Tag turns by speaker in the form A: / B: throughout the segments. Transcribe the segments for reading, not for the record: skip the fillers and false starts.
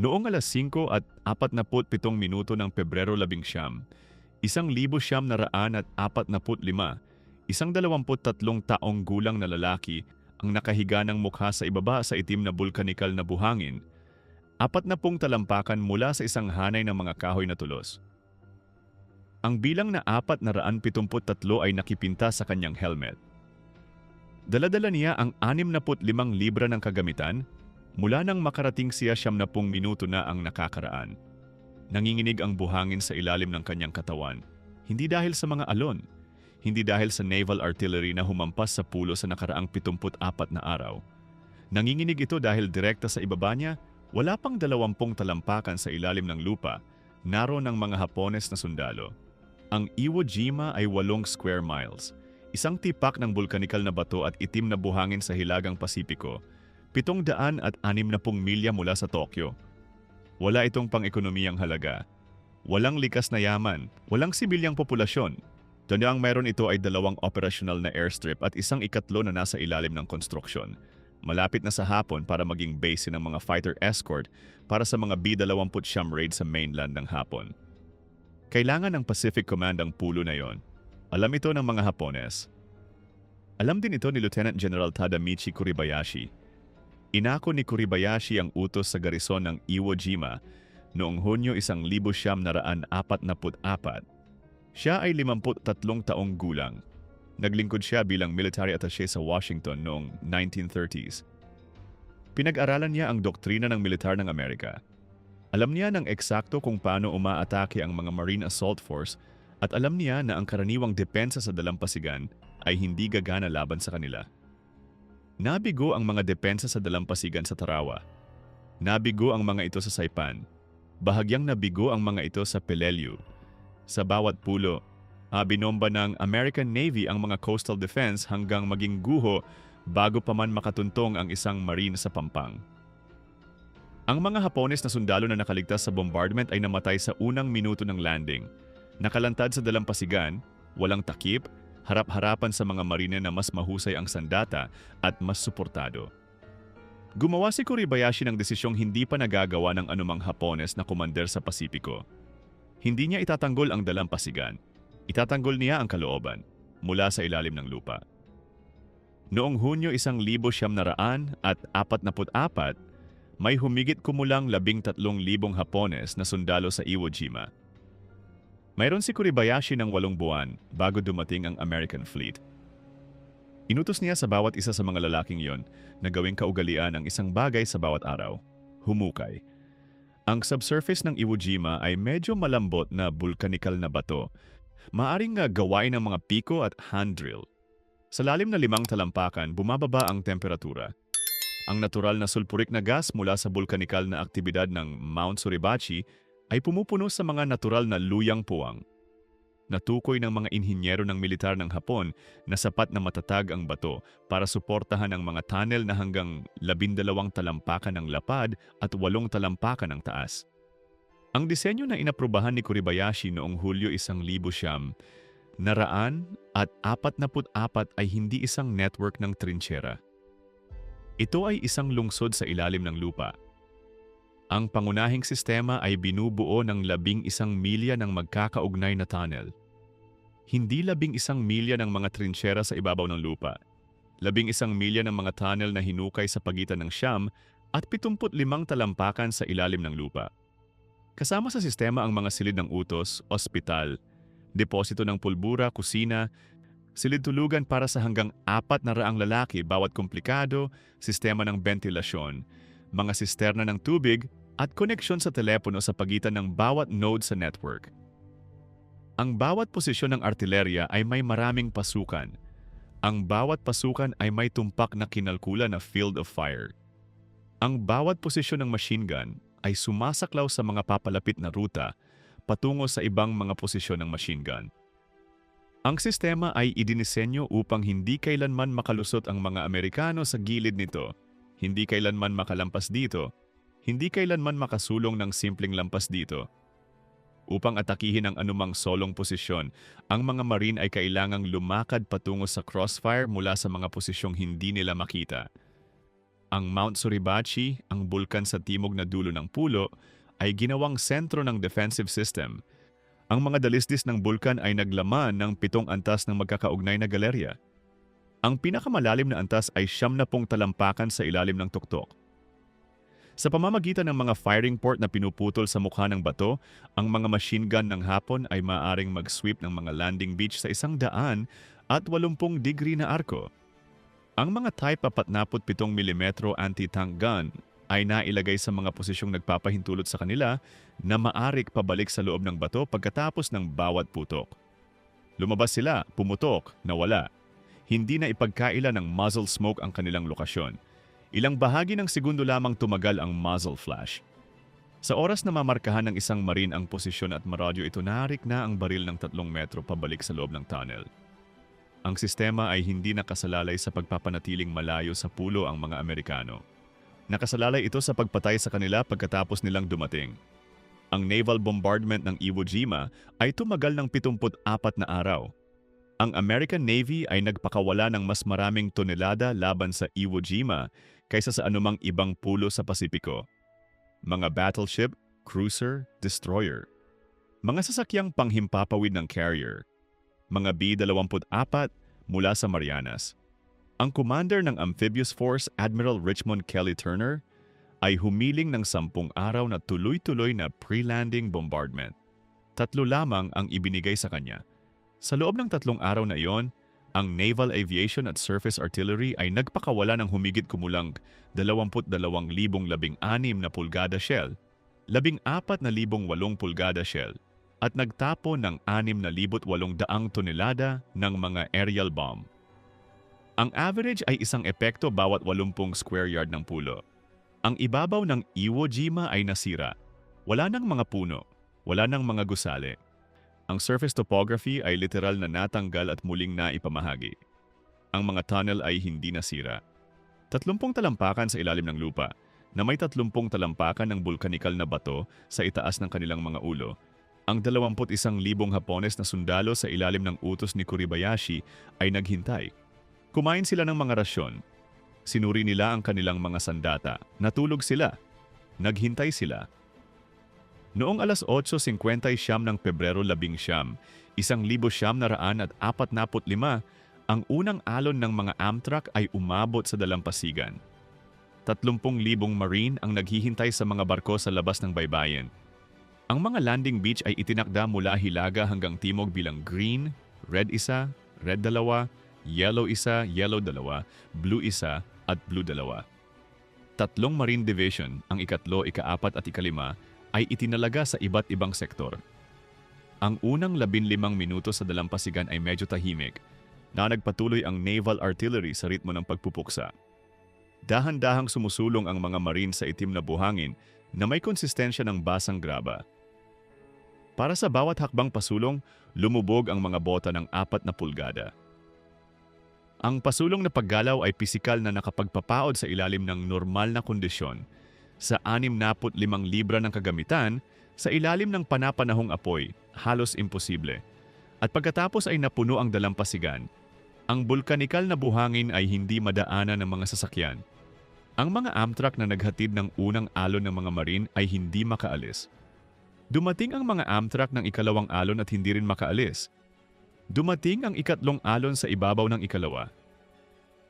A: Noong 5:47 ng Pebrero 11, 1945, isang 23 taong gulang na lalaki ang nakahiga ng mukha sa ibaba sa itim na bulkanikal na buhangin, 40 talampakan mula sa isang hanay ng mga kahoy na tulos. Ang bilang na 473 ay nakipinta sa kanyang helmet. Daladala niya ang 65 libra ng kagamitan mula nang makarating siya 70 minuto na ang nakakaraan. Nanginginig ang buhangin sa ilalim ng kanyang katawan, hindi dahil sa mga alon, hindi dahil sa naval artillery na humampas sa pulo sa nakaraang 74 na araw. Nanginginig ito dahil direkta sa ibaba niya, wala pang 20 talampakan sa ilalim ng lupa, naroon ang mga Hapones na sundalo. Ang Iwo Jima ay 8 square miles, isang tipak ng bulkanikal na bato at itim na buhangin sa Hilagang Pasipiko, 760 milya mula sa Tokyo. Wala itong pang-ekonomiyang halaga. Walang likas na yaman, walang sibilyang populasyon. Tanyang mayroon ito ay 2 operational na airstrip at isang ikatlo na nasa ilalim ng konstruksyon. Malapit na sa Hapon para maging base ng mga fighter escort para sa mga B-29 raid sa mainland ng Hapon. Kailangan ng Pacific Command ang pulo na yon. Alam ito ng mga Hapones. Alam din ito ni Lieutenant General Tadamichi Kuribayashi. Inako ni Kuribayashi ang utos sa garison ng Iwo Jima noong Hunyo 1944. Siya ay 53 taong gulang. Naglingkod siya bilang military attaché sa Washington noong 1930s. Pinag-aralan niya ang doktrina ng militar ng Amerika. Alam niya ng eksakto kung paano umaatake ang mga Marine Assault Force at alam niya na ang karaniwang depensa sa dalampasigan ay hindi gagana laban sa kanila. Nabigo ang mga depensa sa dalampasigan sa Tarawa. Nabigo ang mga ito sa Saipan. Bahagyang nabigo ang mga ito sa Peleliu. Sa bawat pulo, binomba ng American Navy ang mga coastal defense hanggang maging guho bago pa man makatuntong ang isang marine sa Pampang. Ang mga Hapones na sundalo na nakaligtas sa bombardment ay namatay sa unang minuto ng landing. Nakalantad sa dalampasigan, walang takip, harap-harapan sa mga marine na mas mahusay ang sandata at mas suportado. Gumawa si Kuribayashi ng desisyong hindi pa nagagawa ng anumang Hapones na komander sa Pasipiko. Hindi niya itatanggol ang dalampasigan. Itatanggol niya ang kalooban mula sa ilalim ng lupa. Noong Hunyo 1944, may humigit kumulang 13,000 Hapones na sundalo sa Iwo Jima. Mayroon si Kuribayashi ng 8 buwan bago dumating ang American fleet. Inutos niya sa bawat isa sa mga lalaking yon na gawing kaugalian ang isang bagay sa bawat araw, humukay. Ang subsurface ng Iwo Jima ay medyo malambot na bulkanikal na bato, maaring gawain ng mga piko at hand drill. Sa lalim na 5 talampakan, bumababa ang temperatura. Ang natural na sulpurik na gas mula sa bulkanikal na aktibidad ng Mount Suribachi ay pumupuno sa mga natural na luyang puwang. Natukoy ng mga inhinyero ng militar ng Hapon na sapat na matatag ang bato para suportahan ang mga tunnel na hanggang 12 talampakan ng lapad at 8 talampakan ng taas. Ang disenyo na inaprubahan ni Kuribayashi noong Hulyo 1944 ay hindi isang network ng trinchera. Ito ay isang lungsod sa ilalim ng lupa. Ang pangunahing sistema ay binubuo ng 11 milya ng magkakaugnay na tunnel. Hindi 11 milya ng mga trinchera sa ibabaw ng lupa. 11 milya ng mga tunnel na hinukay sa pagitan ng Siyam at 75 talampakan sa ilalim ng lupa. Kasama sa sistema ang mga silid ng utos, ospital, deposito ng pulbura, kusina, silid tulugan para sa hanggang 400 lalaki bawat komplikado, sistema ng bentilasyon, mga sisterna ng tubig, at koneksyon sa telepono sa pagitan ng bawat node sa network. Ang bawat posisyon ng artilerya ay may maraming pasukan. Ang bawat pasukan ay may tumpak na kinalkula na field of fire. Ang bawat posisyon ng machine gun ay sumasaklaw sa mga papalapit na ruta patungo sa ibang mga posisyon ng machine gun. Ang sistema ay idinisenyo upang hindi kailanman makalusot ang mga Amerikano sa gilid nito, hindi kailanman makalampas dito, hindi kailanman makasulong ng simpleng lampas dito. Upang atakihin ang anumang solong posisyon, ang mga Marine ay kailangang lumakad patungo sa crossfire mula sa mga posisyong hindi nila makita. Ang Mount Suribachi, ang bulkan sa timog na dulo ng pulo, ay ginawang sentro ng defensive system. Ang mga dalisdis ng bulkan ay naglaman ng 7 antas ng magkakaugnay na galerya. Ang pinakamalalim na antas ay 70 talampakan sa ilalim ng tuktok. Sa pamamagitan ng mga firing port na pinuputol sa mukha ng bato, ang mga machine gun ng Hapon ay maaaring mag-sweep ng mga landing beach sa 180 degree na arko. Ang mga Type 47mm anti-tank gun ay nailagay sa mga posisyong nagpapahintulot sa kanila na maarik pabalik sa loob ng bato pagkatapos ng bawat putok. Lumabas sila, pumutok, nawala. Hindi na ipagkaila ng muzzle smoke ang kanilang lokasyon. Ilang bahagi ng segundo lamang tumagal ang muzzle flash. Sa oras na mamarkahan ng isang marine ang posisyon at maradyo ito, narik na ang baril ng 3 metro pabalik sa loob ng tunnel. Ang sistema ay hindi nakasalalay sa pagpapanatiling malayo sa pulo ang mga Amerikano. Nakasalalay ito sa pagpatay sa kanila pagkatapos nilang dumating. Ang naval bombardment ng Iwo Jima ay tumagal ng 74 na araw. Ang American Navy ay nagpakawala ng mas maraming tonelada laban sa Iwo Jima kaysa sa anumang ibang pulo sa Pasipiko. Mga battleship, cruiser, destroyer. Mga sasakyang panghimpapawid ng carrier. Mga B-24 mula sa Marianas. Ang commander ng Amphibious Force, Admiral Richmond Kelly Turner, ay humiling ng 10 araw na tuloy-tuloy na pre-landing bombardment. 3 lamang ang ibinigay sa kanya. Sa loob ng 3 araw na iyon, ang Naval Aviation at Surface Artillery ay nagpakawala ng humigit kumulang 22,016 na pulgada shell, 14,800 pulgada shell, at nagtapo ng 6,800 tonelada ng mga aerial bomb. Ang average ay isang epekto bawat 80 square yard ng pulo. Ang ibabaw ng Iwo Jima ay nasira. Wala nang mga puno, wala nang mga gusali. Ang surface topography ay literal na natanggal at muling naipamahagi. Ang mga tunnel ay hindi nasira. 30 talampakan sa ilalim ng lupa, na may 30 talampakan ng vulkanikal na bato sa itaas ng kanilang mga ulo. Ang 21,000 Hapones na sundalo sa ilalim ng utos ni Kuribayashi ay naghintay. Kumain sila ng mga rasyon. Sinuri nila ang kanilang mga sandata. Natulog sila. Naghintay sila. Noong alas 8:50 ng Pebrero 11, 1945, ang unang alon ng mga Amtrak ay umabot sa dalampasigan. 30,000 Marine ang naghihintay sa mga barko sa labas ng baybayin. Ang mga landing beach ay itinakda mula hilaga hanggang timog bilang green, red 1, red 2, yellow 1, yellow 2, blue 1, at blue 2. 3 Marine Division, ang 3, 4 at 5, ay itinalaga sa iba't ibang sektor. Ang unang 15 minuto sa dalampasigan ay medyo tahimik, na nagpatuloy ang Naval Artillery sa ritmo ng pagpupuksa. Dahan-dahang sumusulong ang mga Marine sa itim na buhangin na may konsistensya ng basang graba. Para sa bawat hakbang pasulong, lumubog ang mga bota ng 4 na pulgada. Ang pasulong na paggalaw ay pisikal na nakapagpapaod sa ilalim ng normal na kondisyon, sa 65 libra ng kagamitan, sa ilalim ng panapanahong apoy, halos imposible. At pagkatapos ay napuno ang dalampasigan, ang bulkanikal na buhangin ay hindi madaanan ng mga sasakyan. Ang mga Amtrak na naghatid ng unang alon ng mga Marine ay hindi makaalis. Dumating ang mga Amtrak ng 2 alon at hindi rin makaalis. Dumating ang 3 alon sa ibabaw ng 2.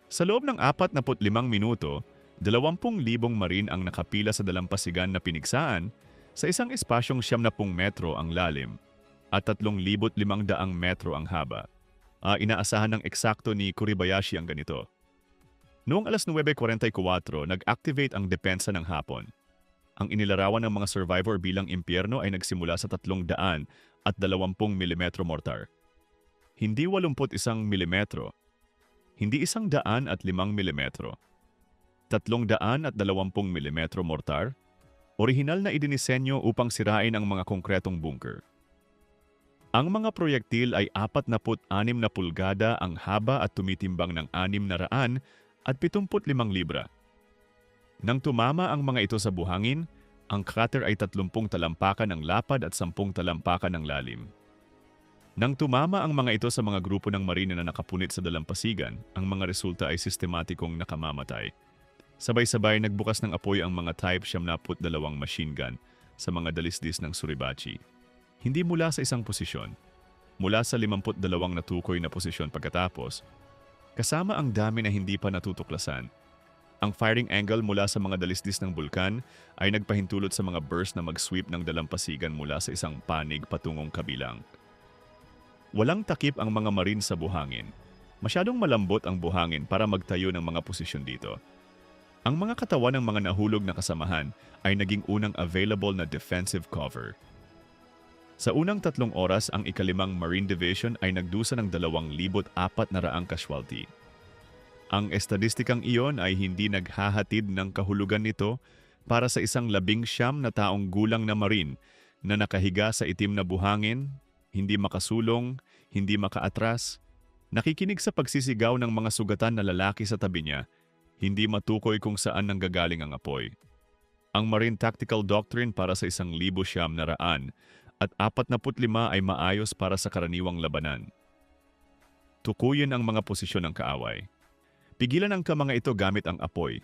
A: Sa loob ng 45 minuto, 20,000 Marine ang nakapila sa dalampasigan na pinigsaan sa isang espasyong 70 metro ang lalim at 3,500 metro ang haba. Inaasahan ng eksakto ni Kuribayashi ang ganito. Noong alas 9:44, nag-activate ang depensa ng Hapon. Ang inilarawan ng mga survivor bilang impyerno ay nagsimula sa 300 at 20 mm mortar. Hindi 81 mm, hindi 105 mm. 320 mm mortar, orihinal na idinisenyo upang sirain ang mga konkretong bunker. Ang mga proyektil ay 46 na pulgada ang haba at tumitimbang ng 675 libra. Nang tumama ang mga ito sa buhangin, ang crater ay 30 talampakan ng lapad at 10 talampakan ng lalim. Nang tumama ang mga ito sa mga grupo ng marine na nakapunit sa dalampasigan, ang mga resulta ay sistematikong nakamamatay. Sabay-sabay nagbukas ng apoy ang mga Type 72 machine gun sa mga dalisdis ng Suribachi. Hindi mula sa isang posisyon, mula sa 52 natukoy na posisyon pagkatapos, kasama ang dami na hindi pa natutuklasan. Ang firing angle mula sa mga dalisdis ng bulkan ay nagpahintulot sa mga burst na mag-sweep ng dalampasigan mula sa isang panig patungong kabilang. Walang takip ang mga marine sa buhangin. Masyadong malambot ang buhangin para magtayo ng mga posisyon dito. Ang mga katawan ng mga nahulog na kasamahan ay naging unang available na defensive cover. Sa unang 3 oras, ang ikalimang Marine Division ay nagdusa ng 2,400 casualty. Ang estadistikang iyon ay hindi naghahatid ng kahulugan nito para sa isang 19 na taong gulang na Marine na nakahiga sa itim na buhangin, hindi makasulong, hindi makaatras, nakikinig sa pagsisigaw ng mga sugatan na lalaki sa tabi niya, hindi matukoy kung saan nanggagaling ang apoy. Ang Marine Tactical Doctrine para sa 1,900 at 45 ay maayos para sa karaniwang labanan. Tukuyin ang mga posisyon ng kaaway. Pigilan ang mga ito gamit ang apoy.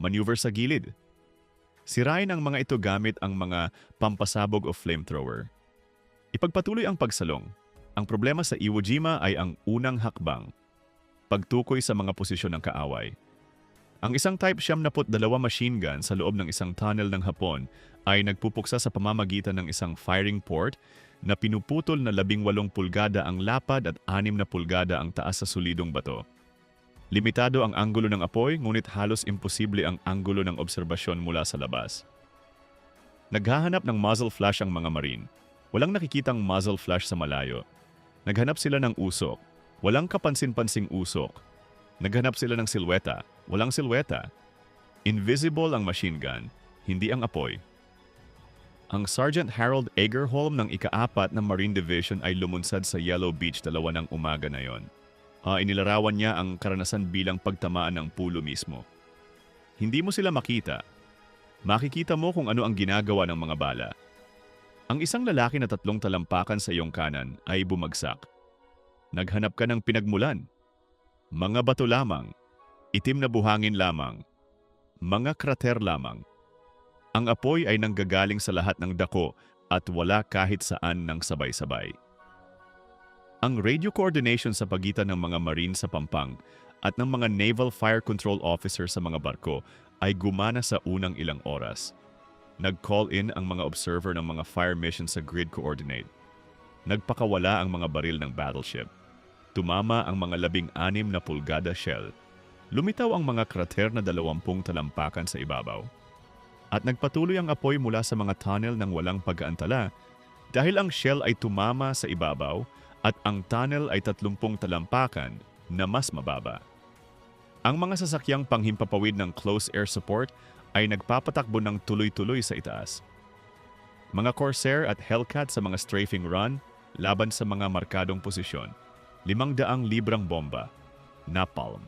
A: Maneuver sa gilid. Sirain ang mga ito gamit ang mga pampasabog o flamethrower. Ipagpatuloy ang pagsalong. Ang problema sa Iwo Jima ay ang unang hakbang. Pagtukoy sa mga posisyon ng kaaway. Ang isang Type 72 machine gun sa loob ng isang tunnel ng Hapon ay nagpupuksa sa pamamagitan ng isang firing port na pinuputol na 18 pulgada ang lapad at 6 na pulgada ang taas sa solidong bato. Limitado ang anggulo ng apoy, ngunit halos imposible ang anggulo ng obserbasyon mula sa labas. Naghahanap ng muzzle flash ang mga marine. Walang nakikitang muzzle flash sa malayo. Naghanap sila ng usok. Walang kapansin-pansing usok. Naghanap sila ng silweta. Walang silweta. Invisible ang machine gun, hindi ang apoy. Ang Sergeant Harold Agerholm ng ika-4 ng Marine Division ay lumunsad sa Yellow Beach 2 ng umaga na yon. Inilarawan niya ang karanasan bilang pagtamaan ng pulo mismo. Hindi mo sila makita. Makikita mo kung ano ang ginagawa ng mga bala. Ang isang lalaki na 3 talampakan sa iyong kanan ay bumagsak. Naghanap ka ng pinagmulan. Mga bato lamang. Itim na buhangin lamang. Mga krater lamang. Ang apoy ay nanggagaling sa lahat ng dako at wala kahit saan ng sabay-sabay. Ang radio coordination sa pagitan ng mga marine sa Pampang at ng mga naval fire control officer sa mga barko ay gumana sa unang ilang oras. Nag-call in ang mga observer ng mga fire mission sa grid coordinate. Nagpakawala ang mga baril ng battleship. Tumama ang mga 16 na pulgada shell. Lumitaw ang mga krater na 20 talampakan sa ibabaw. At nagpatuloy ang apoy mula sa mga tunnel ng walang pag-aantala dahil ang shell ay tumama sa ibabaw at ang tunnel ay 30 talampakan na mas mababa. Ang mga sasakyang panghimpapawid ng close air support ay nagpapatakbo ng tuloy-tuloy sa itaas. Mga Corsair at Hellcat sa mga strafing run laban sa mga markadong posisyon. 500 librang bomba. Napalm.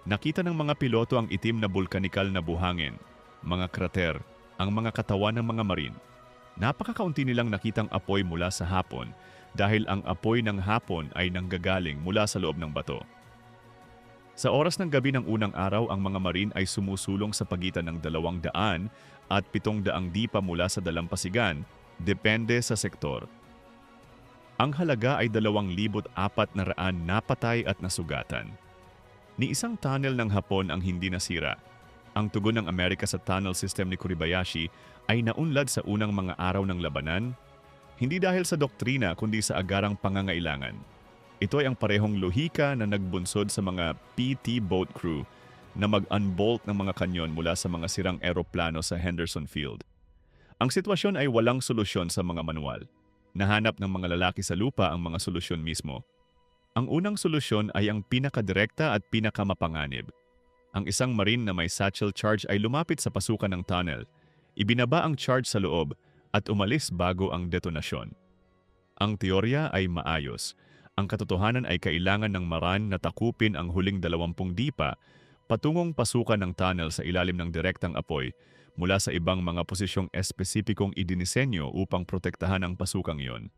A: Nakita ng mga piloto ang itim na bulkanikal na buhangin, mga krater, ang mga katawan ng mga marine. Napakakaunti nilang nakitang apoy mula sa Hapon dahil ang apoy ng Hapon ay nanggagaling mula sa loob ng bato. Sa oras ng gabi ng unang araw, ang mga marine ay sumusulong sa pagitan ng 200 at 700 dipa mula sa dalampasigan, depende sa sektor. Ang halaga ay 2,400 napatay at nasugatan. Ni isang tunnel ng Hapon ang hindi nasira. Ang tugon ng Amerika sa tunnel system ni Kuribayashi ay naunlad sa unang mga araw ng labanan, hindi dahil sa doktrina kundi sa agarang pangangailangan. Ito ay ang parehong lohika na nagbunsod sa mga PT boat crew na mag-unbolt ng mga kanyon mula sa mga sirang eroplano sa Henderson Field. Ang sitwasyon ay walang solusyon sa mga manual. Nahanap ng mga lalaki sa lupa ang mga solusyon mismo. Ang unang solusyon ay ang pinakadirekta at pinakamapanganib. Ang isang marine na may satchel charge ay lumapit sa pasukan ng tunnel. Ibinaba ang charge sa loob at umalis bago ang detonasyon. Ang teorya ay maayos. Ang katotohanan ay kailangan ng maran na takupin ang huling 20 dipa patungong pasukan ng tunnel sa ilalim ng direktang apoy mula sa ibang mga posisyong espesipikong idinisenyo upang protektahan ang pasukang iyon.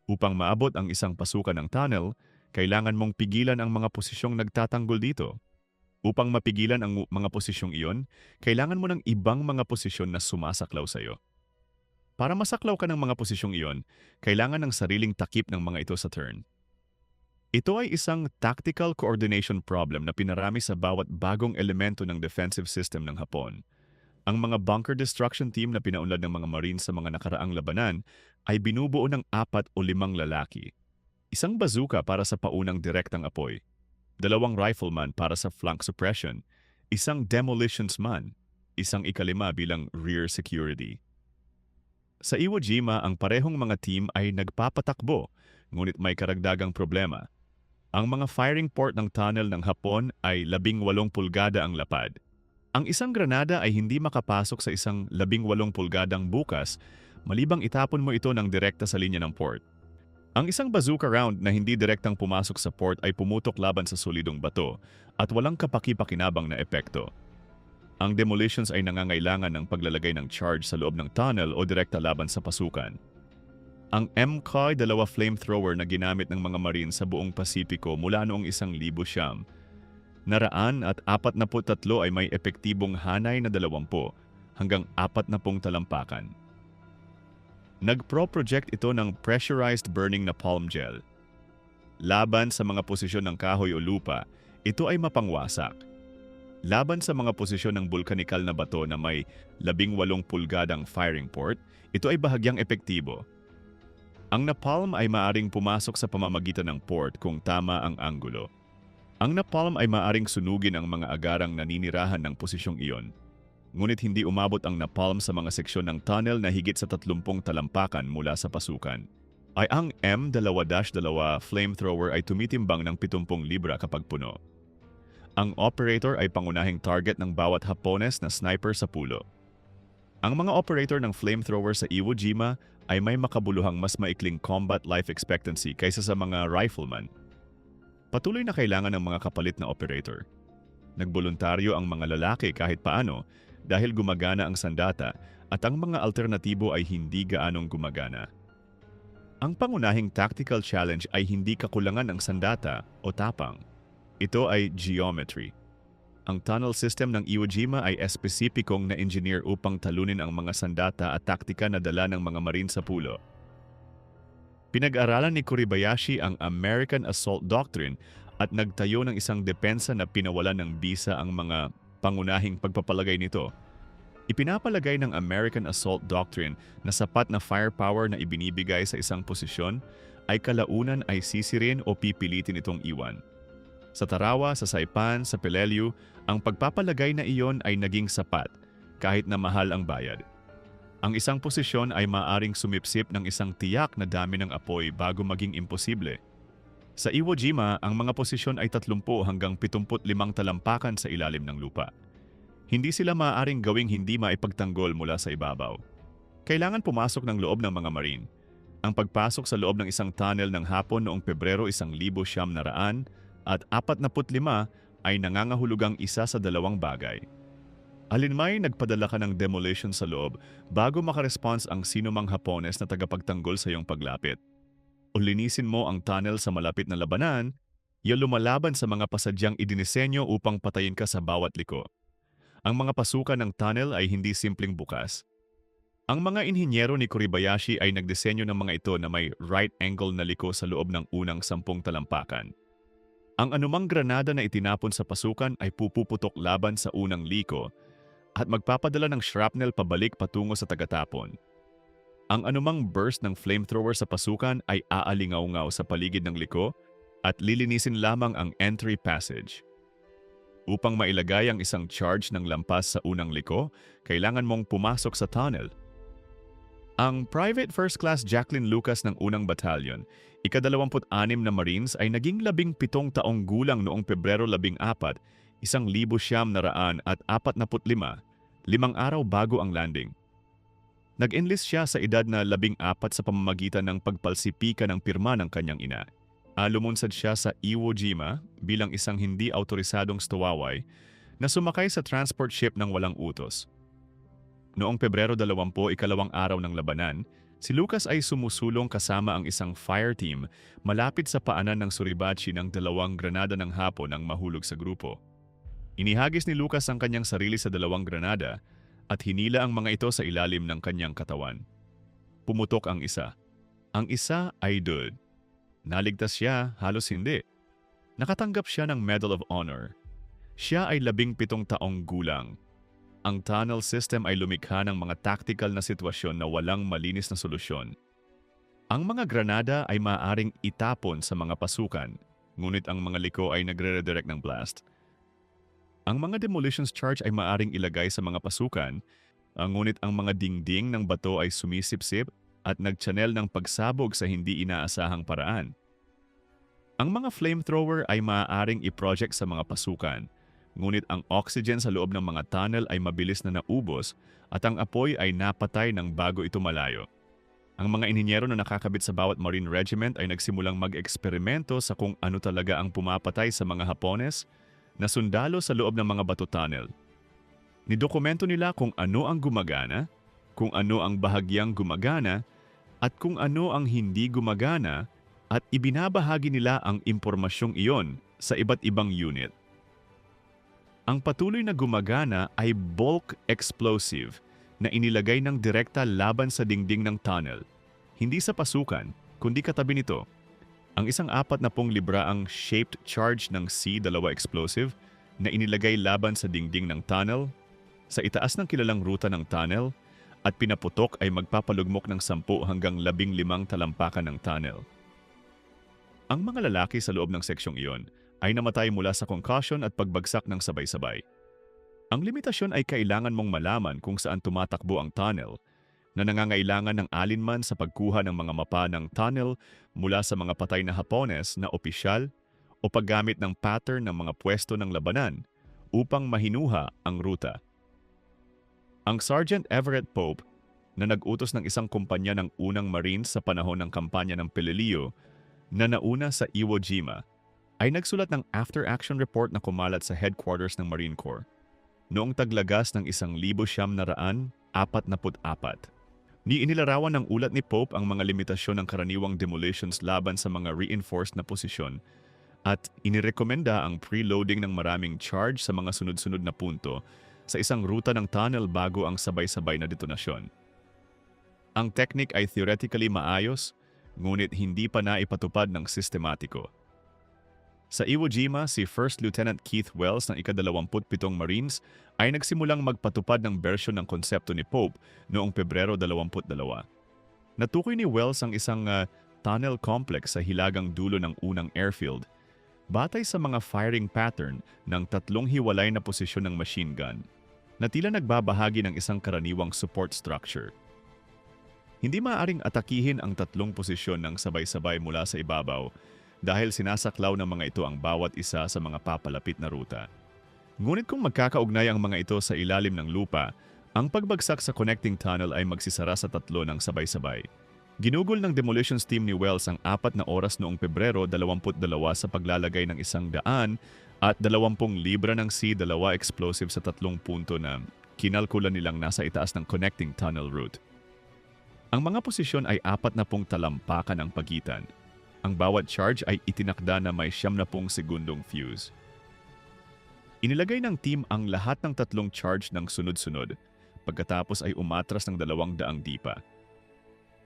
A: Upang maabot ang isang pasukan ng tunnel, kailangan mong pigilan ang mga posisyong nagtatanggol dito. Upang mapigilan ang mga posisyong iyon, kailangan mo ng ibang mga posisyon na sumasaklaw sa iyo. Para masaklaw ka ng mga posisyong iyon, kailangan ng sariling takip ng mga ito sa turn. Ito ay isang tactical coordination problem na pinarami sa bawat bagong elemento ng defensive system ng Hapon. Ang mga bunker destruction team na pinaunlad ng mga Marines sa mga nakaraang labanan ay binubuo ng 4 o 5 lalaki. Isang bazooka para sa paunang direktang apoy, 2 rifleman para sa flank suppression, isang demolitions man, isang ikalima bilang rear security. Sa Iwo Jima, ang parehong mga team ay nagpapatakbo, ngunit may karagdagang problema. Ang mga firing port ng tunnel ng Hapon ay 18 pulgada ang lapad. Ang isang granada ay hindi makapasok sa isang 18 pulgadang bukas malibang itapon mo ito ng direkta sa linya ng port. Ang isang bazooka round na hindi direktang pumasok sa port ay pumutok laban sa solidong bato at walang kapaki-pakinabang na epekto. Ang demolitions ay nangangailangan ng paglalagay ng charge sa loob ng tunnel o direkta laban sa pasukan. Ang MCOY-2 flamethrower na ginamit ng mga Marines sa buong Pasipiko mula noong 1900 naraan at 43 ay may epektibong hanay na 20 hanggang 40 talampakan. Nagpro-project ito ng pressurized burning napalm gel. Laban sa mga posisyon ng kahoy o lupa, ito ay mapangwasak. Laban sa mga posisyon ng vulkanikal na bato na may 18 pulgadang firing port, ito ay bahagyang epektibo. Ang napalm ay maaring pumasok sa pamamagitan ng port kung tama ang anggulo. Ang napalm ay maaring sunugin ang mga agarang naninirahan ng posisyong iyon. Ngunit hindi umabot ang napalm sa mga seksyon ng tunnel na higit sa 30 talampakan mula sa pasukan. Ay ang M2-2 flamethrower ay tumitimbang ng 70 libra kapag puno. Ang operator ay pangunahing target ng bawat Hapones na sniper sa pulo. Ang mga operator ng flamethrower sa Iwo Jima ay may makabuluhang mas maikling combat life expectancy kaysa sa mga rifleman. Patuloy na kailangan ng mga kapalit na operator. Nagboluntaryo ang mga lalaki kahit paano dahil gumagana ang sandata at ang mga alternatibo ay hindi gaanong gumagana. Ang pangunahing tactical challenge ay hindi kakulangan ng sandata o tapang. Ito ay geometry. Ang tunnel system ng Iwo Jima ay espesipikong na-engineer upang talunin ang mga sandata at taktika na dala ng mga Marine sa pulo. Pinag-aralan ni Kuribayashi ang American Assault Doctrine at nagtayo ng isang depensa na pinawalan ng bisa ang mga pangunahing pagpapalagay nito. Ipinapalagay ng American Assault Doctrine na sapat na firepower na ibinibigay sa isang posisyon ay kalaunan ay sisirin o pipilitin itong iwan. Sa Tarawa, sa Saipan, sa Peleliu, ang pagpapalagay na iyon ay naging sapat kahit na mahal ang bayad. Ang isang posisyon ay maaring sumipsip ng isang tiyak na dami ng apoy bago maging imposible. Sa Iwo Jima, ang mga posisyon ay 30 hanggang 75 talampakan sa ilalim ng lupa. Hindi sila maaaring gawing hindi maipagtanggol mula sa ibabaw. Kailangan pumasok ng loob ng mga Marine. Ang pagpasok sa loob ng isang tunnel ng Hapon noong Pebrero 1900 at 45 ay nangangahulugang isa sa dalawang bagay. Alinmay nagpadala ka ng demolition sa loob bago makaresponse ang sinumang Hapones na tagapagtanggol sa iyong paglapit. O linisin mo ang tunnel sa malapit na labanan, yung lumalaban sa mga pasadyang idinisenyo upang patayin ka sa bawat liko. Ang mga pasukan ng tunnel ay hindi simpleng bukas. Ang mga inhinyero ni Kuribayashi ay nagdisenyo ng mga ito na may right angle na liko sa loob ng unang 10 talampakan. Ang anumang granada na itinapon sa pasukan ay pupuputok laban sa unang liko at magpapadala ng shrapnel pabalik patungo sa tagatapon. Ang anumang burst ng flamethrower sa pasukan ay aalingaw-ngaw sa paligid ng liko at lilinisin lamang ang entry passage. Upang mailagay ang isang charge ng lampas sa unang liko, kailangan mong pumasok sa tunnel. Ang Private First Class Jacqueline Lucas ng unang batalyon, ika-26 na Marines ay naging 17 taong gulang noong Pebrero 14, 1945, 5 araw bago ang landing. Nag-enlist siya sa edad na 14 sa pamamagitan ng pagpalsipika ng pirma ng kanyang ina. Lumunsad siya sa Iwo Jima bilang isang hindi autorisadong stowaway na sumakay sa transport ship ng walang utos. Noong Pebrero 20, ikalawang araw ng labanan, si Lucas ay sumusulong kasama ang isang fire team malapit sa paanan ng Suribachi ng 2 granada ng Hapon nang mahulog sa grupo. Inihagis ni Lucas ang kanyang sarili sa dalawang granada at hinila ang mga ito sa ilalim ng kanyang katawan. Pumutok ang isa. Ang isa ay dud. Naligtas siya, halos hindi. Nakatanggap siya ng Medal of Honor. Siya ay 17 taong gulang. Ang tunnel system ay lumikha ng mga tactical na sitwasyon na walang malinis na solusyon. Ang mga granada ay maaaring itapon sa mga pasukan, ngunit ang mga liko ay nagre-redirect ng blast. Ang mga demolitions charge ay maaaring ilagay sa mga pasukan, ngunit ang mga dingding ng bato ay sumisipsip at nag-channel ng pagsabog sa hindi inaasahang paraan. Ang mga flamethrower ay maaaring i-project sa mga pasukan, ngunit ang oxygen sa loob ng mga tunnel ay mabilis na naubos at ang apoy ay napatay ng bago ito malayo. Ang mga inhinyero na nakakabit sa bawat Marine Regiment ay nagsimulang mag-eksperimento sa kung ano talaga ang pumapatay sa mga Hapones na sundalo sa loob ng mga bato tunnel. Nidokumento nila kung ano ang gumagana, kung ano ang bahagyang gumagana, at kung ano ang hindi gumagana, at ibinabahagi nila ang impormasyong iyon sa iba't ibang unit. Ang patuloy na gumagana ay bulk explosive na inilagay ng direkta laban sa dingding ng tunnel. Hindi sa pasukan, kundi katabi nito. Ang isang 40 libraang shaped charge ng C-2 explosive na inilagay laban sa dingding ng tunnel, sa itaas ng kilalang ruta ng tunnel, at pinaputok ay magpapalugmok ng 10 hanggang 15 talampakan ng tunnel. Ang mga lalaki sa loob ng seksyong iyon ay namatay mula sa concussion at pagbagsak ng sabay-sabay. Ang limitasyon ay kailangan mong malaman kung saan tumatakbo ang tunnel, na nangangailangan ng alinman sa pagkuha ng mga mapa ng tunnel mula sa mga patay na Hapones na opisyal o paggamit ng pattern ng mga pwesto ng labanan upang mahinuha ang ruta. Ang Sergeant Everett Pope, na nag-utos ng isang kumpanya ng unang Marines sa panahon ng kampanya ng Pelilio na nauna sa Iwo Jima, ay nagsulat ng after-action report na kumalat sa headquarters ng Marine Corps noong taglagas ng 1,944. Iniilarawan ng ulat ni Pope ang mga limitasyon ng karaniwang demolitions laban sa mga reinforced na posisyon at inirekomenda ang preloading ng maraming charge sa mga sunod-sunod na punto sa isang ruta ng tunnel bago ang sabay-sabay na detonasyon. Ang technique ay theoretically maayos, ngunit hindi pa naipatupad ng sistematiko. Sa Iwo Jima, si First Lieutenant Keith Wells ng ika-27 Marines ay nagsimulang magpatupad ng bersyon ng konsepto ni Pope noong Pebrero 22. Natukoy ni Wells ang isang tunnel complex sa hilagang dulo ng unang airfield, batay sa mga firing pattern ng 3 hiwalay na posisyon ng machine gun, na tila nagbabahagi ng isang karaniwang support structure. Hindi maaaring atakihin ang 3 posisyon ng sabay-sabay mula sa ibabaw dahil sinasaklaw ng mga ito ang bawat isa sa mga papalapit na ruta. Ngunit kung magkakaugnay ang mga ito sa ilalim ng lupa, ang pagbagsak sa connecting tunnel ay magsisara sa 3 ng sabay-sabay. Ginugol ng demolitions team ni Wells ang 4 na oras noong Pebrero 22 sa paglalagay ng 100 at 20 libra ng C-2 explosive sa 3 punto na kinalkulan nilang nasa itaas ng connecting tunnel route. Ang mga posisyon ay 40 talampakan ang pagitan. Ang bawat charge ay itinakda na may 70 segundong fuse. Inilagay ng team ang lahat ng 3 charge ng sunod-sunod, pagkatapos ay umatras ng 200 dipa.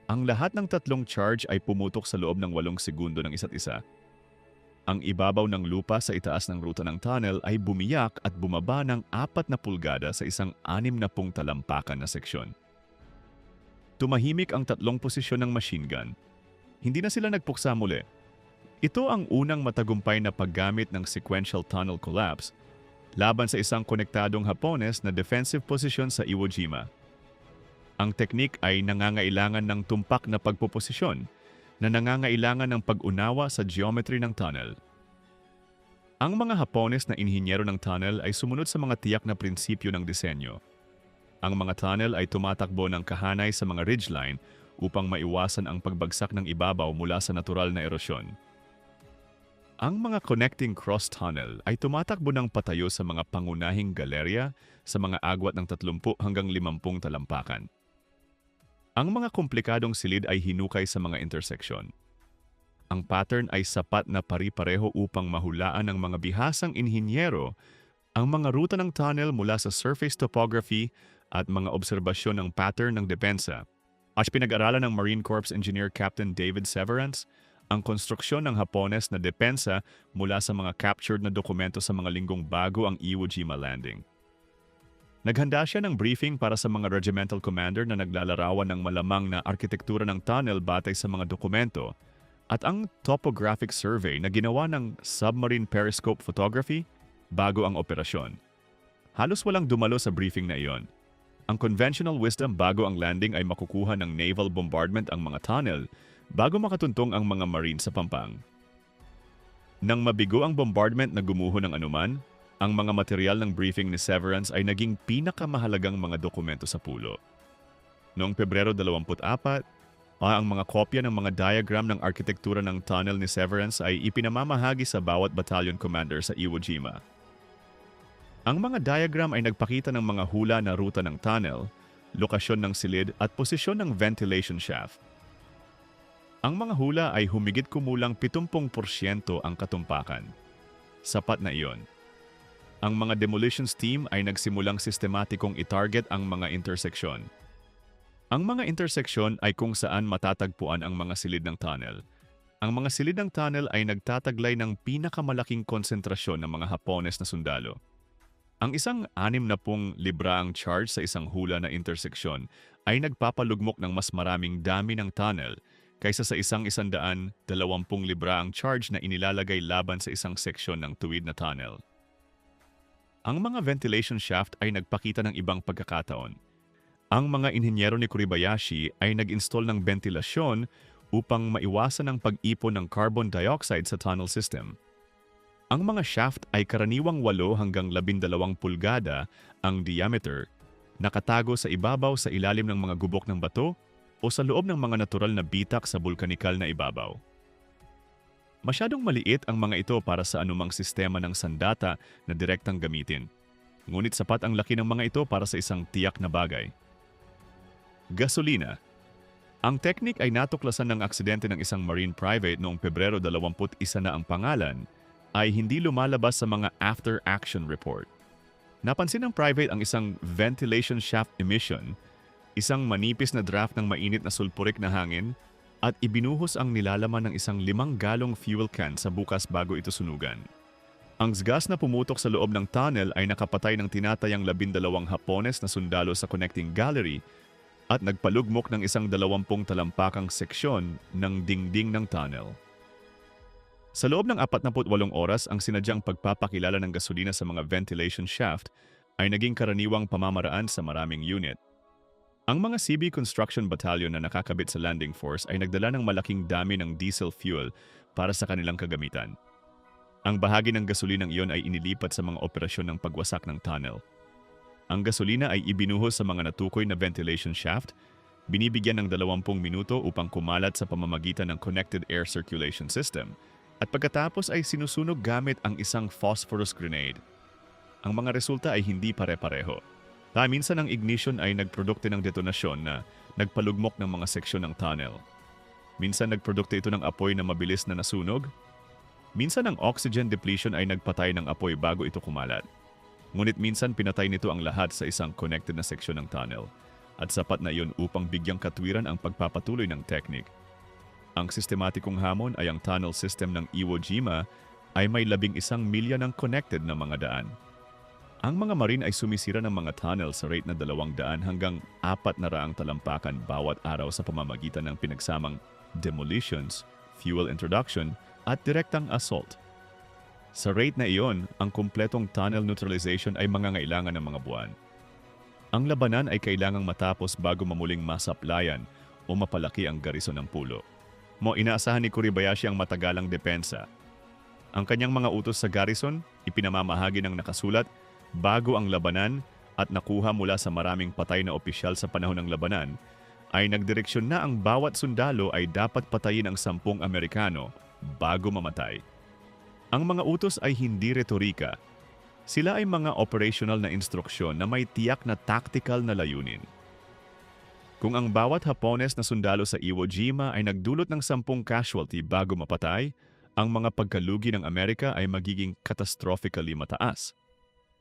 A: Ang lahat ng 3 charge ay pumutok sa loob ng 8 segundo ng isa't isa. Ang ibabaw ng lupa sa itaas ng ruta ng tunnel ay bumiyak at bumaba ng 4 na pulgada sa isang 60 talampakan na seksyon. Tumahimik ang 3 posisyon ng machine gun. Hindi na sila nagpuksa muli. Ito ang unang matagumpay na paggamit ng sequential tunnel collapse laban sa isang konektadong Hapones na defensive position sa Iwo Jima. Ang teknik ay nangangailangan ng tumpak na pagpoposisyon na nangangailangan ng pag-unawa sa geometry ng tunnel. Ang mga Hapones na inhinyero ng tunnel ay sumunod sa mga tiyak na prinsipyo ng disenyo. Ang mga tunnel ay tumatakbo ng kahanay sa mga ridgeline upang maiwasan ang pagbagsak ng ibabaw mula sa natural na erosyon. Ang mga connecting cross tunnel ay tumatakbo ng patayo sa mga pangunahing galerya sa mga agwat ng 30 hanggang 50 talampakan. Ang mga komplikadong silid ay hinukay sa mga interseksyon. Ang pattern ay sapat na pari-pareho upang mahulaan ng mga bihasang inhinyero Ang mga ruta ng tunnel mula sa surface topography at mga obserbasyon ng pattern ng depensa at pinag-aralan ng Marine Corps Engineer Captain David Severance ang konstruksyon ng Hapones na depensa mula sa mga captured na dokumento sa mga linggong bago ang Iwo Jima landing. Naghanda siya ng briefing para sa mga regimental commander na naglalarawan ng malamang na arkitektura ng tunnel batay sa mga dokumento at ang topographic survey na ginawa ng submarine periscope photography bago ang operasyon. Halos walang dumalo sa briefing na iyon. Ang conventional wisdom bago ang landing ay makukuha ng naval bombardment ang mga tunnel bago makatuntong ang mga marine sa pampang. Nang mabigo ang bombardment na gumuho ng anuman, ang mga material ng briefing ni Severance ay naging pinakamahalagang mga dokumento sa pulo. Noong Pebrero 24, ang mga kopya ng mga diagram ng arkitektura ng tunnel ni Severance ay ipinamamahagi sa bawat battalion commander sa Iwo Jima. Ang mga diagram ay nagpakita ng mga hula na ruta ng tunnel, lokasyon ng silid at posisyon ng ventilation shaft. Ang mga hula ay humigit kumulang 70% ang katumpakan. Sapat na iyon. Ang mga demolitions team ay nagsimulang sistematikong itarget ang mga interseksyon. Ang mga interseksyon ay kung saan matatagpuan ang mga silid ng tunnel. Ang mga silid ng tunnel ay nagtataglay ng pinakamalaking konsentrasyon ng mga Hapones na sundalo. Ang isang 60 libraang charge sa isang hula na interseksyon ay nagpapalugmok ng mas maraming dami ng tunnel kaysa sa isang 120 libraang charge na inilalagay laban sa isang seksyon ng tuwid na tunnel. Ang mga ventilation shaft ay nagpakita ng ibang pagkakataon. Ang mga inhinyero ni Kuribayashi ay nag-install ng ventilasyon upang maiwasan ang pag-ipon ng carbon dioxide sa tunnel system. Ang mga shaft ay karaniwang 8 hanggang 12 pulgada ang diameter, nakatago sa ibabaw sa ilalim ng mga gubok ng bato o sa loob ng mga natural na bitak sa bulkanikal na ibabaw. Masyadong maliit ang mga ito para sa anumang sistema ng sandata na direktang gamitin. Ngunit sapat ang laki ng mga ito para sa isang tiyak na bagay. Gasolina. Ang teknik ay natuklasan ng aksidente ng isang Marine private noong Pebrero 21 na ang pangalan ay hindi lumalabas sa mga after-action report. Napansin ng private ang isang ventilation shaft emission, isang manipis na draft ng mainit na sulpurik na hangin, at ibinuhos ang nilalaman ng isang 5 galong fuel can sa bukas bago ito sunugan. Ang gas na pumutok sa loob ng tunnel ay nakapatay ng tinatayang 12 Hapones na sundalo sa connecting gallery at nagpalugmok ng isang 20 talampakang seksyon ng dingding ng tunnel. Sa loob ng 48 oras, ang sinadyang pagpapakilala ng gasolina sa mga ventilation shaft ay naging karaniwang pamamaraan sa maraming unit. Ang mga CB Construction Battalion na nakakabit sa landing force ay nagdala ng malaking dami ng diesel fuel para sa kanilang kagamitan. Ang bahagi ng gasolinang iyon ay inilipat sa mga operasyon ng pagwasak ng tunnel. Ang gasolina ay ibinuhos sa mga natukoy na ventilation shaft, binibigyan ng 20 minuto upang kumalat sa pamamagitan ng connected air circulation system, at pagkatapos ay sinusunog gamit ang isang phosphorus grenade. Ang mga resulta ay hindi pare-pareho. Minsan ang ignition ay nagprodukte ng detonasyon na nagpalugmok ng mga seksyon ng tunnel. Minsan nagprodukte ito ng apoy na mabilis na nasunog. Minsan ang oxygen depletion ay nagpatay ng apoy bago ito kumalat. Ngunit minsan pinatay nito ang lahat sa isang connected na seksyon ng tunnel. At sapat na iyon upang bigyang katwiran ang pagpapatuloy ng teknik. Ang sistematikong hamon ay ang tunnel system ng Iwo Jima ay may 11 milya ng connected na mga daan. Ang mga marine ay sumisira ng mga tunnel sa rate na 200 hanggang 400 talampakan bawat araw sa pamamagitan ng pinagsamang demolitions, fuel introduction, at direktang assault. Sa rate na iyon, ang kumpletong tunnel neutralization ay mangangailangan ng mga buwan. Ang labanan ay kailangang matapos bago mamuling masaplayan o mapalaki ang garison ng pulo. Inaasahan ni Kuribayashi ang matagalang depensa. Ang kanyang mga utos sa garrison, ipinamamahagi ng nakasulat bago ang labanan at nakuha mula sa maraming patay na opisyal sa panahon ng labanan, ay nagdireksyon na ang bawat sundalo ay dapat patayin ang 10 Amerikano bago mamatay. Ang mga utos ay hindi retorika. Sila ay mga operational na instruksyon na may tiyak na tactical na layunin. Kung ang bawat Hapones na sundalo sa Iwo Jima ay nagdulot ng 10 casualty bago mapatay, ang mga pagkalugi ng Amerika ay magiging catastrophically mataas.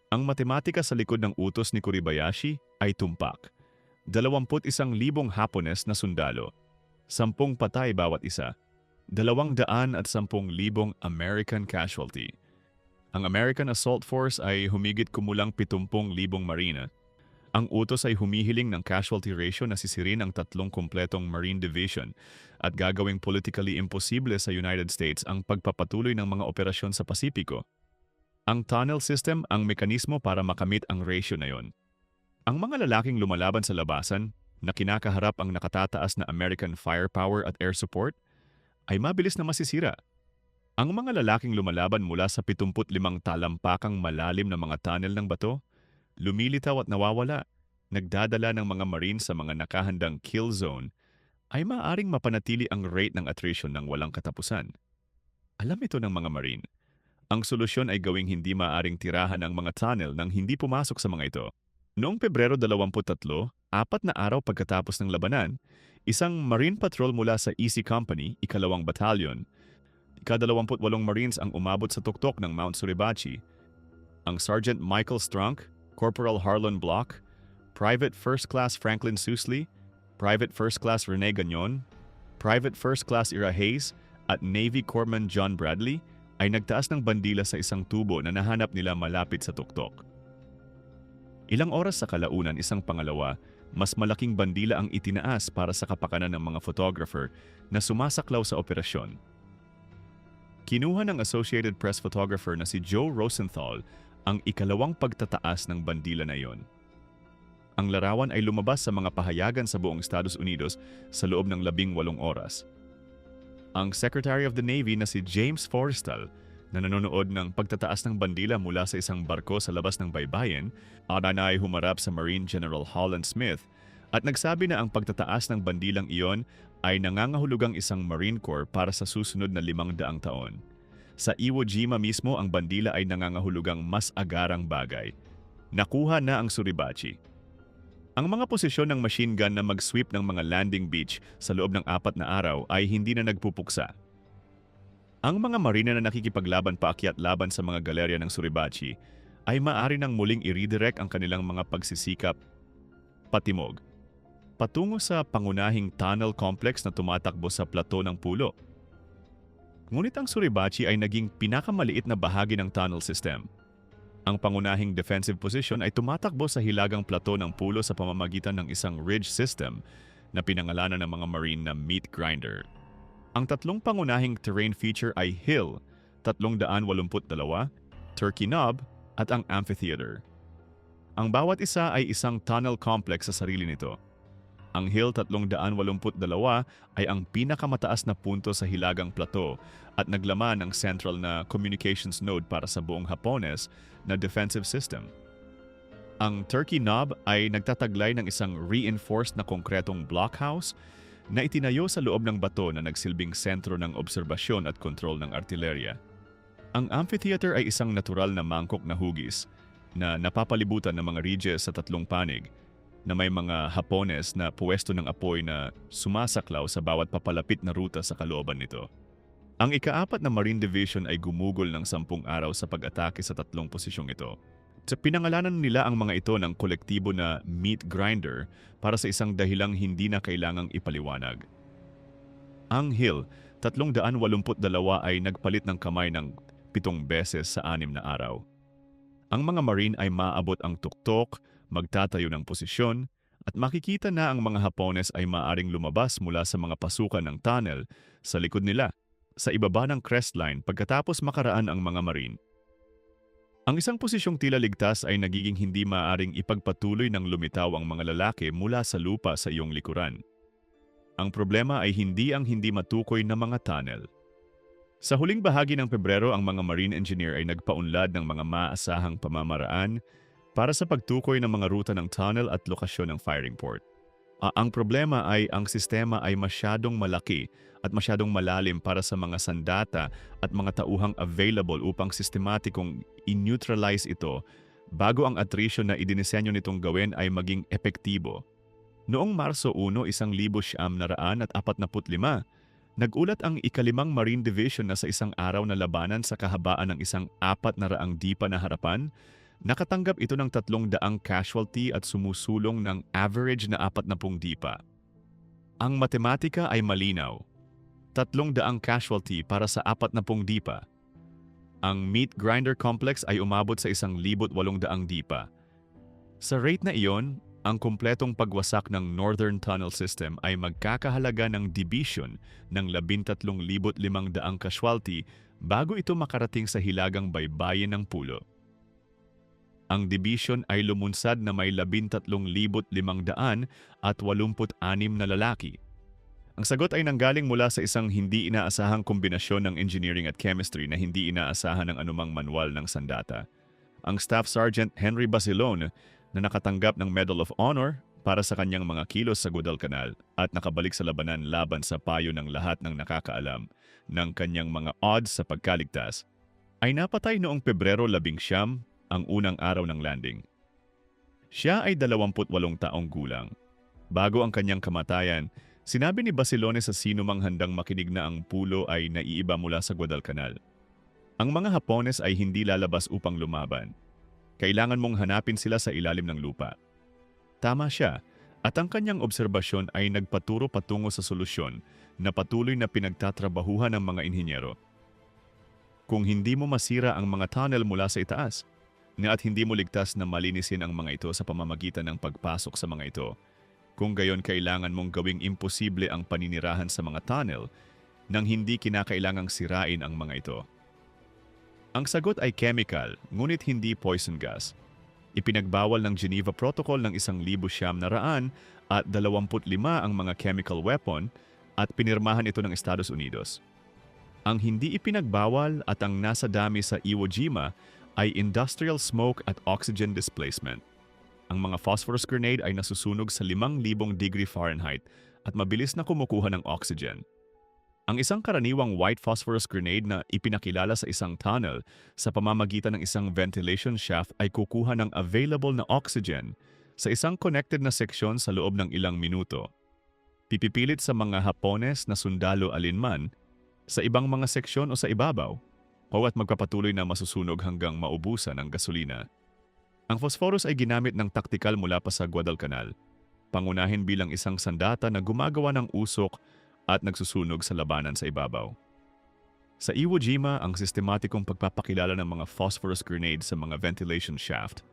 A: Ang matematika sa likod ng utos ni Kuribayashi ay tumpak. 21,000 Hapones na sundalo, 10 patay bawat isa, 210,000 American casualty. Ang American Assault Force ay humigit kumulang 70,000 marina. Ang utos ay humihiling ng casualty ratio na sisirin ang 3 kumpletong Marine Division at gagawing politically imposible sa United States ang pagpapatuloy ng mga operasyon sa Pasipiko. Ang tunnel system ang mekanismo para makamit ang ratio na yon. Ang mga lalaking lumalaban sa labasan na kinakaharap ang nakatataas na American firepower at air support ay mabilis na masisira. Ang mga lalaking lumalaban mula sa 75 talampakang malalim na mga tunnel ng bato, lumilitaw at nawawala, nagdadala ng mga marine sa mga nakahandang kill zone, ay maaaring mapanatili ang rate ng attrition ng walang katapusan. Alam ito ng mga marine. Ang solusyon ay gawing hindi maaaring tirahan ang mga tunnel nang hindi pumasok sa mga ito. Noong Pebrero 23, 4 na araw pagkatapos ng labanan, isang Marine Patrol mula sa Easy Company, 2nd Battalion, ika-28 Marines ang umabot sa tuktok ng Mount Suribachi. Ang Sergeant Michael Strunk, Corporal Harlan Block, Private First Class Franklin Susli, Private First Class Rene Gagnon, Private First Class Ira Hayes, at Navy Corpsman John Bradley ay nagtaas ng bandila sa isang tubo na nahanap nila malapit sa tuktok. Ilang oras sa kalaunan, isang pangalawa, mas malaking bandila ang itinaas para sa kapakanan ng mga photographer na sumasaklaw sa operasyon. Kinuha ng Associated Press photographer na si Joe Rosenthal ang ikalawang pagtataas ng bandila na iyon. Ang larawan ay lumabas sa mga pahayagan sa buong Estados Unidos sa loob ng 18 oras. Ang Secretary of the Navy na si James Forrestal na nanonood ng pagtataas ng bandila mula sa isang barko sa labas ng baybayin, ay humarap sa Marine General Holland Smith at nagsabi na ang pagtataas ng bandilang iyon ay nangangahulugang isang Marine Corps para sa susunod na 500 taon. Sa Iwo Jima mismo, ang bandila ay nangangahulugang mas agarang bagay. Nakuha na ang Suribachi. Ang mga posisyon ng machine gun na mag-sweep ng mga landing beach sa loob ng 4 na araw ay hindi na nagpupuksa. Ang mga marina na nakikipaglaban paakyat laban sa mga galerya ng Suribachi ay maaari nang muling i-redirect ang kanilang mga pagsisikap patimog patungo sa pangunahing tunnel complex na tumatakbo sa plateau ng Pulo. Ngunit ang Suribachi ay naging pinakamaliit na bahagi ng tunnel system. Ang pangunahing defensive position ay tumatakbo sa hilagang plateau ng Pulo sa pamamagitan ng isang ridge system na pinangalanan ng mga marine na meat grinder. Ang 3 pangunahing terrain feature ay hill, 382, Turkey Knob, at ang amphitheater. Ang bawat isa ay isang tunnel complex sa sarili nito. Ang hill 382 ay ang pinakamataas na punto sa hilagang plateau at naglaman ng central na communications node para sa buong Hapones na defensive system. Ang Turkey Knob ay nagtataglay ng isang reinforced na konkretong blockhouse na itinayo sa loob ng bato na nagsilbing sentro ng obserbasyon at kontrol ng artilerya. Ang amphitheater ay isang natural na mangkok na hugis na napapalibutan ng mga ridges sa 3 panig na may mga Hapones na puwesto ng apoy na sumasaklaw sa bawat papalapit na ruta sa kalooban nito. Ang ika-4 na Marine Division ay gumugol ng 10 araw sa pag-atake sa 3 posisyong ito. Pinangalanan nila ang mga ito ng kolektibo na meat grinder para sa isang dahilang hindi na kailangang ipaliwanag. Ang hill, 382 ay nagpalit ng kamay ng 7 beses sa 6 na araw. Ang mga marine ay maabot ang tuktok, magtatayo ng posisyon, at makikita na ang mga Hapones ay maaring lumabas mula sa mga pasukan ng tunnel sa likod nila, sa ibaba ng crestline pagkatapos makaraan ang mga marine. Ang isang posisyong tila ligtas ay nagiging hindi maaaring ipagpatuloy ng lumitaw ang mga lalaki mula sa lupa sa iyong likuran. Ang problema ay hindi ang hindi matukoy na mga tunnel. Sa huling bahagi ng Pebrero, ang mga marine engineer ay nagpaunlad ng mga maasahang pamamaraan para sa pagtukoy ng mga ruta ng tunnel at lokasyon ng firing port. Ang problema ay ang sistema ay masyadong malaki at masyadong malalim para sa mga sandata at mga tauhang available upang sistematikong i-neutralize ito bago ang attrition na idinisenyo nitong gawin ay maging epektibo. Noong Marso 1, 1945, nag-ulat ang ika-5 Marine Division na sa isang araw na labanan sa kahabaan ng isang 400 dipa na harapan, Nakatanggap ito ng 300 casualty at sumusulong ng average na 40 dipa. Ang matematika ay malinaw. 300 casualty para sa 40 dipa. Ang meat grinder complex ay umabot sa 1,800 dipa. Sa rate na iyon, ang kumpletong pagwasak ng Northern Tunnel System ay magkakahalaga ng division ng 13,500 casualty bago ito makarating sa hilagang baybayin ng pulo. Ang division ay lumunsad na may 13,586 na lalaki. Ang sagot ay nanggaling mula sa isang hindi inaasahang kombinasyon ng engineering at chemistry na hindi inaasahan ng anumang manual ng sandata. Ang Staff Sergeant Henry Basilone na nakatanggap ng Medal of Honor para sa kanyang mga kilos sa Guadalcanal at nakabalik sa labanan laban sa payo ng lahat ng nakakaalam ng kanyang mga odds sa pagkaligtas, ay napatay noong Pebrero 11, ang unang araw ng landing. Siya ay 28 taong gulang. Bago ang kanyang kamatayan, sinabi ni Basilone sa sinumang handang makinig na ang pulo ay naiiba mula sa Guadalcanal. Ang mga Hapones ay hindi lalabas upang lumaban. Kailangan mong hanapin sila sa ilalim ng lupa. Tama siya, at ang kanyang obserbasyon ay nagpaturo patungo sa solusyon na patuloy na pinagtatrabahuhan ng mga inhinyero. Kung hindi mo masira ang mga tunnel mula sa itaas, at hindi mo ligtas na malinisin ang mga ito sa pamamagitan ng pagpasok sa mga ito, kung gayon kailangan mong gawing imposible ang paninirahan sa mga tunnel nang hindi kinakailangang sirain ang mga ito. Ang sagot ay chemical, ngunit hindi poison gas. Ipinagbawal ng Geneva Protocol ng 1,925 ang mga chemical weapon at pinirmahan ito ng Estados Unidos. Ang hindi ipinagbawal at ang nasa dami sa Iwo Jima ay industrial smoke at oxygen displacement. Ang mga phosphorus grenade ay nasusunog sa 5,000 degree Fahrenheit at mabilis na kumukuha ng oxygen. Ang isang karaniwang white phosphorus grenade na ipinakilala sa isang tunnel sa pamamagitan ng isang ventilation shaft ay kukuha ng available na oxygen sa isang connected na seksyon sa loob ng ilang minuto. Pipipilit sa mga Hapones na sundalo alinman sa ibang mga seksyon o sa ibabaw, o at magpapatuloy na masusunog hanggang maubusan ang gasolina. Ang phosphorus ay ginamit ng taktikal mula pa sa Guadalcanal, pangunahin bilang isang sandata na gumagawa ng usok at nagsusunog sa labanan sa ibabaw. Sa Iwo Jima, ang sistematikong pagpapakilala ng mga phosphorus grenade sa mga ventilation shaft,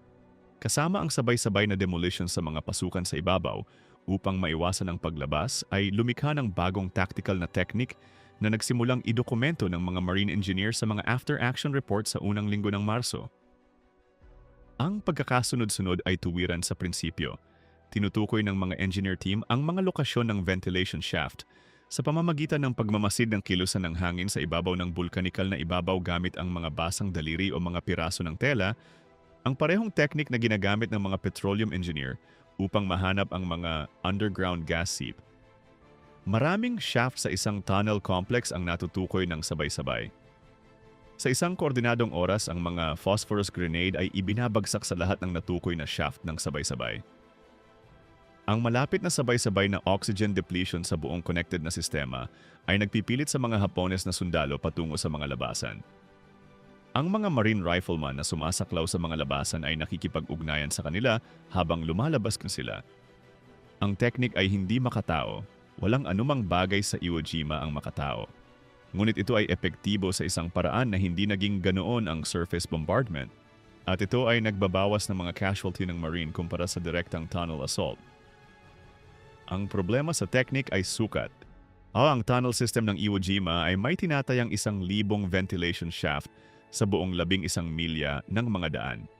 A: kasama ang sabay-sabay na demolition sa mga pasukan sa ibabaw upang maiwasan ang paglabas, ay lumikha ng bagong tactical na technique na nagsimulang idokumento ng mga marine engineer sa mga after-action report sa unang linggo ng Marso. Ang pagkakasunod-sunod ay tuwiran sa prinsipyo. Tinutukoy ng mga engineer team ang mga lokasyon ng ventilation shaft sa pamamagitan ng pagmamasid ng kilusan ng hangin sa ibabaw ng vulkanikal na ibabaw gamit ang mga basang daliri o mga piraso ng tela, ang parehong teknik na ginagamit ng mga petroleum engineer upang mahanap ang mga underground gas seep. Maraming shaft sa isang tunnel complex ang natutukoy ng sabay-sabay. Sa isang koordinadong oras, ang mga phosphorus grenade ay ibinabagsak sa lahat ng natukoy na shaft ng sabay-sabay. Ang malapit na sabay-sabay na oxygen depletion sa buong connected na sistema ay nagpipilit sa mga Hapones na sundalo patungo sa mga labasan. Ang mga marine rifleman na sumasaklaw sa mga labasan ay nakikipag-ugnayan sa kanila habang lumalabas sila. Ang teknik ay hindi makatao. Walang anumang bagay sa Iwo Jima ang makatao. Ngunit ito ay epektibo sa isang paraan na hindi naging ganoon ang surface bombardment, at ito ay nagbabawas ng mga casualty ng Marine kumpara sa direktang tunnel assault. Ang problema sa teknik ay sukat. Ang tunnel system ng Iwo Jima ay may tinatayang 1,000 ventilation shaft sa buong 11 milya ng mga daan.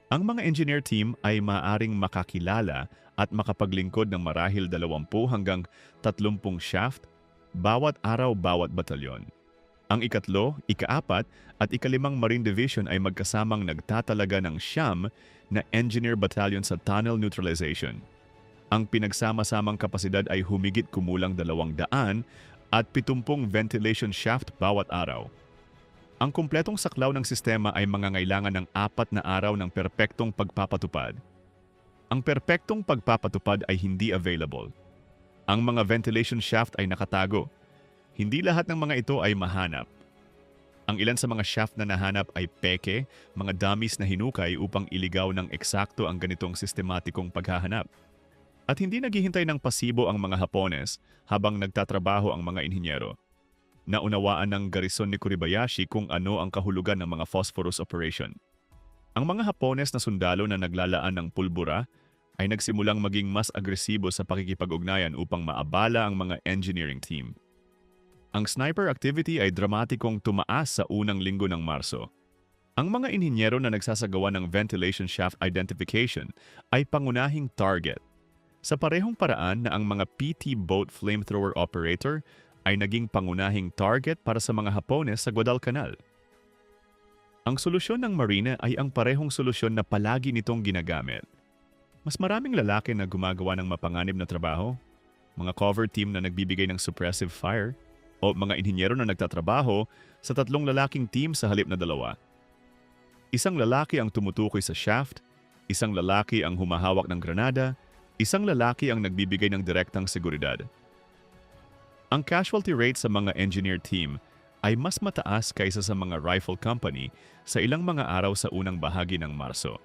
A: Ang mga engineer team ay maaring makakilala at makapaglingkod ng marahil 20 hanggang 30 shaft bawat araw bawat batalyon. Ang ikatlo, ika-4 at ika-5 Marine Division ay magkasamang nagtatalaga ng 9 na engineer battalion sa tunnel neutralization. Ang pinagsama-samang kapasidad ay humigit kumulang 200 at 70 ventilation shaft bawat araw. Ang kumpletong saklaw ng sistema ay mangangailangan ng 4 na araw ng perpektong pagpapatupad. Ang perpektong pagpapatupad ay hindi available. Ang mga ventilation shaft ay nakatago. Hindi lahat ng mga ito ay mahanap. Ang ilan sa mga shaft na nahanap ay peke, mga dummies na hinukay upang iligaw ng eksakto ang ganitong sistematikong paghahanap. At hindi naghihintay ng pasibo ang mga Hapones habang nagtatrabaho ang mga inhinyero. Naunawaan ng garison ni Kuribayashi kung ano ang kahulugan ng mga phosphorus operation. Ang mga Hapones na sundalo na naglalaan ng pulbura ay nagsimulang maging mas agresibo sa pakikipag-ugnayan upang maabala ang mga engineering team. Ang sniper activity ay dramatikong tumaas sa unang linggo ng Marso. Ang mga inhinyero na nagsasagawa ng ventilation shaft identification ay pangunahing target. Sa parehong paraan na ang mga PT boat flamethrower operator ay naging pangunahing target para sa mga Hapones sa Guadalcanal. Ang solusyon ng Marina ay ang parehong solusyon na palagi nitong ginagamit. Mas maraming lalaki na gumagawa ng mapanganib na trabaho, mga cover team na nagbibigay ng suppressive fire, o mga inhinyero na nagtatrabaho sa 3 lalaking team sa halip na 2. Isang lalaki ang tumutukoy sa shaft, isang lalaki ang humahawak ng granada, isang lalaki ang nagbibigay ng direktang seguridad. Ang casualty rate sa mga engineer team ay mas mataas kaysa sa mga rifle company sa ilang mga araw sa unang bahagi ng Marso.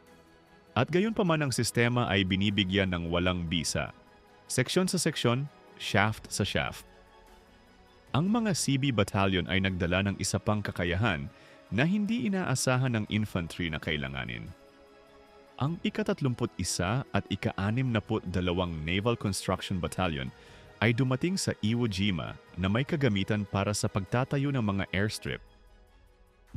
A: At gayon pa man ang sistema ay binibigyan ng walang bisa. Seksyon sa seksyon, shaft sa shaft. Ang mga CB battalion ay nagdala ng isa pang kakayahan na hindi inaasahan ng infantry na kailanganin. Ang ika-31 at ika-62 Naval Construction Battalion ay dumating sa Iwo Jima na may kagamitan para sa pagtatayo ng mga airstrip.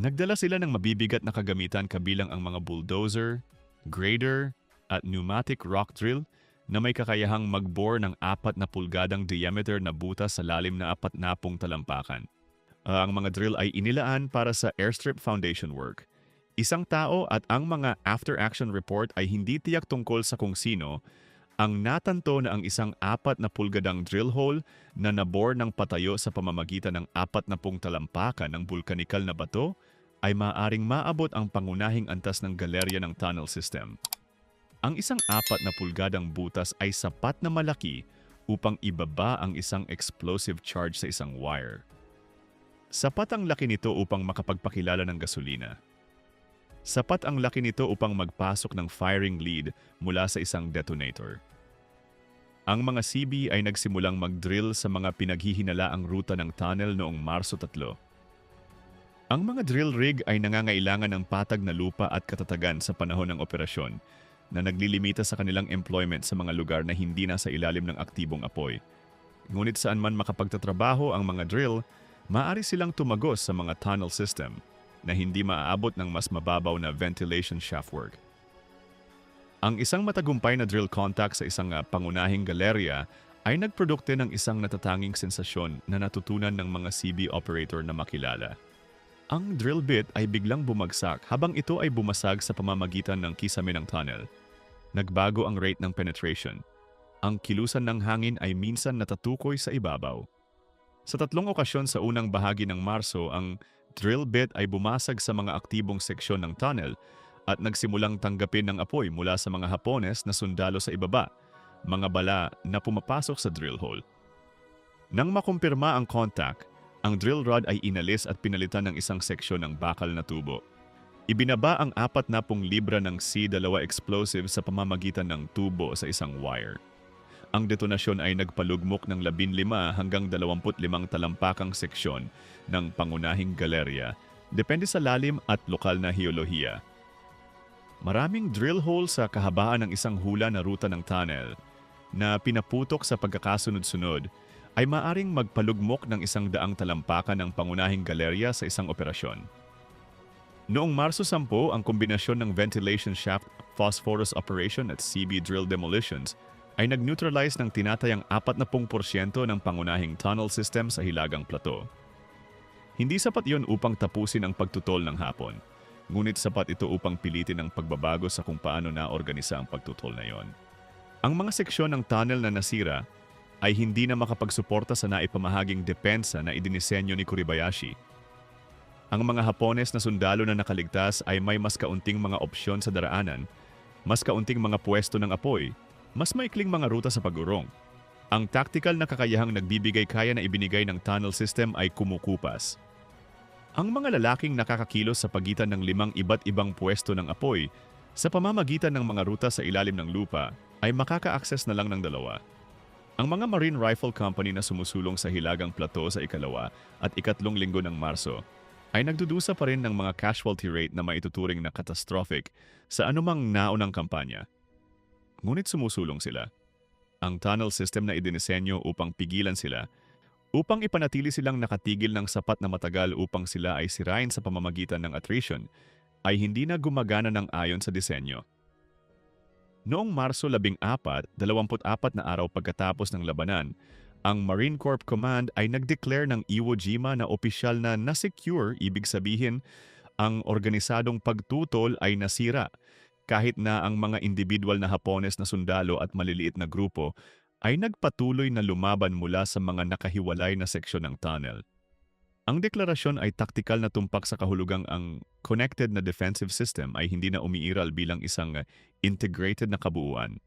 A: Nagdala sila ng mabibigat na kagamitan kabilang ang mga bulldozer, grader, at pneumatic rock drill na may kakayahang mag-bore ng 4 na pulgadang diameter na butas sa lalim na 40 talampakan. Ang mga drill ay inilaan para sa airstrip foundation work. Isang tao at ang mga after-action report ay hindi tiyak tungkol sa kung sino. Ang natanto na ang isang 4 na pulgadang drill hole na nabore ng patayo sa pamamagitan ng 40 talampakan ng vulkanikal na bato ay maaaring maabot ang pangunahing antas ng galerya ng tunnel system. Ang isang 4 na pulgadang butas ay sapat na malaki upang ibaba ang isang explosive charge sa isang wire. Sapat ang laki nito upang makapagpakilala ng gasolina. Sapat ang laki nito upang magpasok ng firing lead mula sa isang detonator. Ang mga CB ay nagsimulang mag-drill sa mga pinaghihinalaang ruta ng tunnel noong Marso 3. Ang mga drill rig ay nangangailangan ng patag na lupa at katatagan sa panahon ng operasyon na naglilimita sa kanilang employment sa mga lugar na hindi nasa ilalim ng aktibong apoy. Ngunit saan man makapagtatrabaho ang mga drill, maaari silang tumagos sa mga tunnel system na hindi maaabot ng mas mababaw na ventilation shaft work. Ang isang matagumpay na drill contact sa isang pangunahing galerya ay nagprodukte ng isang natatanging sensasyon na natutunan ng mga CB operator na makilala. Ang drill bit ay biglang bumagsak habang ito ay bumasag sa pamamagitan ng kisame ng tunnel. Nagbago ang rate ng penetration. Ang kilusan ng hangin ay minsan natatukoy sa ibabaw. Sa 3 okasyon sa unang bahagi ng Marso, ang drill bit ay bumasag sa mga aktibong seksyon ng tunnel at nagsimulang tanggapin ng apoy mula sa mga Hapones na sundalo sa ibaba, mga bala na pumapasok sa drill hole. Nang makumpirma ang contact, ang drill rod ay inalis at pinalitan ng isang seksyon ng bakal na tubo. Ibinaba ang 40 libra ng C2 explosive sa pamamagitan ng tubo sa isang wire. Ang detonasyon ay nagpalugmok ng 15 hanggang 25 talampakang seksyon ng pangunahing galerya, depende sa lalim at lokal na heolohiya. Maraming drill hole sa kahabaan ng isang hula na ruta ng tunnel na pinaputok sa pagkakasunod-sunod ay maaring magpalugmok ng 100 talampakan ng pangunahing galerya sa isang operasyon. Noong Marso 10, ang kombinasyon ng ventilation shaft phosphorus operation at CB drill demolitions ay nag-neutralize ng tinatayang 40% ng pangunahing tunnel system sa Hilagang Plateau. Hindi sapat iyon upang tapusin ang pagtutol ng Hapon, ngunit sapat ito upang pilitin ang pagbabago sa kung paano naorganisa ang pagtutol na iyon. Ang mga seksyon ng tunnel na nasira ay hindi na makapagsuporta sa naipamahaging depensa na idinisenyo ni Kuribayashi. Ang mga Hapones na sundalo na nakaligtas ay may mas kaunting mga opsyon sa daraanan, mas kaunting mga pwesto ng apoy, mas maikling mga ruta sa pag-urong. Ang tactical na kakayahang nagbibigay kaya na ibinigay ng tunnel system ay kumukupas. Ang mga lalaking nakakakilos sa pagitan ng 5 iba't ibang pwesto ng apoy sa pamamagitan ng mga ruta sa ilalim ng lupa ay makaka-access na lang ng dalawa. Ang mga Marine Rifle Company na sumusulong sa Hilagang Plateau sa ikalawa at ikatlong linggo ng Marso ay nagdudusa pa rin ng mga casualty rate na maituturing na catastrophic sa anumang naunang kampanya. Ngunit sumusulong sila. Ang tunnel system na idinisenyo upang pigilan sila, upang ipanatili silang nakatigil ng sapat na matagal upang sila ay sirain sa pamamagitan ng attrition, ay hindi na gumagana ng ayon sa disenyo. Noong Marso 14, 24 na araw pagkatapos ng labanan, ang Marine Corps Command ay nag-declare ng Iwo Jima na opisyal na na-secure, ibig sabihin, ang organisadong pagtutol ay nasira, kahit na ang mga individual na Hapones na sundalo at maliliit na grupo ay nagpatuloy na lumaban mula sa mga nakahiwalay na seksyon ng tunnel. Ang deklarasyon ay taktikal na tumpak sa kahulugang ang connected na defensive system ay hindi na umiiral bilang isang integrated na kabuuan.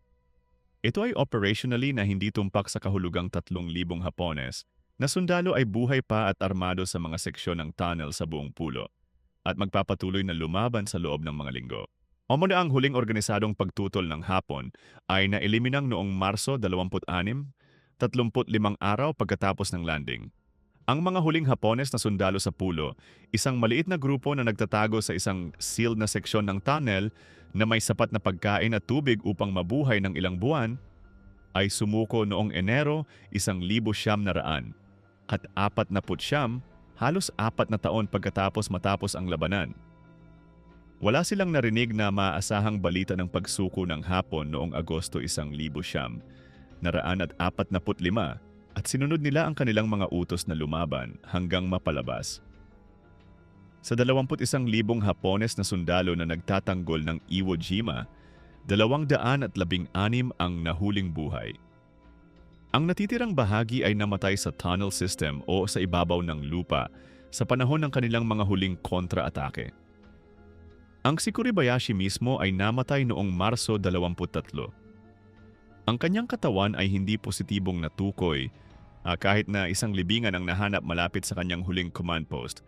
A: Ito ay operationally na hindi tumpak sa kahulugang 3,000 Hapones na sundalo ay buhay pa at armado sa mga seksyon ng tunnel sa buong pulo at magpapatuloy na lumaban sa loob ng mga linggo. Umuna ang huling organisadong pagtutol ng Hapon ay naeliminang noong Marso 26, 35 araw pagkatapos ng landing. Ang mga huling Hapones na sundalo sa pulo, isang maliit na grupo na nagtatago sa isang sealed na seksyon ng tunnel na may sapat na pagkain at tubig upang mabuhay ng ilang buwan, ay sumuko noong Enero 1900 at 49, halos 4 na taon matapos ang labanan. Wala silang narinig na maaasahang balita ng pagsuko ng Hapon noong Agosto 1945 at sinunod nila ang kanilang mga utos na lumaban hanggang mapalabas. Sa 21,000 Hapones na sundalo na nagtatanggol ng Iwo Jima, 216 ang nahuling buhay. Ang natitirang bahagi ay namatay sa tunnel system o sa ibabaw ng lupa sa panahon ng kanilang mga huling kontra-atake. Ang si Kuribayashi mismo ay namatay noong Marso 23. Ang kanyang katawan ay hindi positibong natukoy kahit na isang libingan ang nahanap malapit sa kanyang huling command post.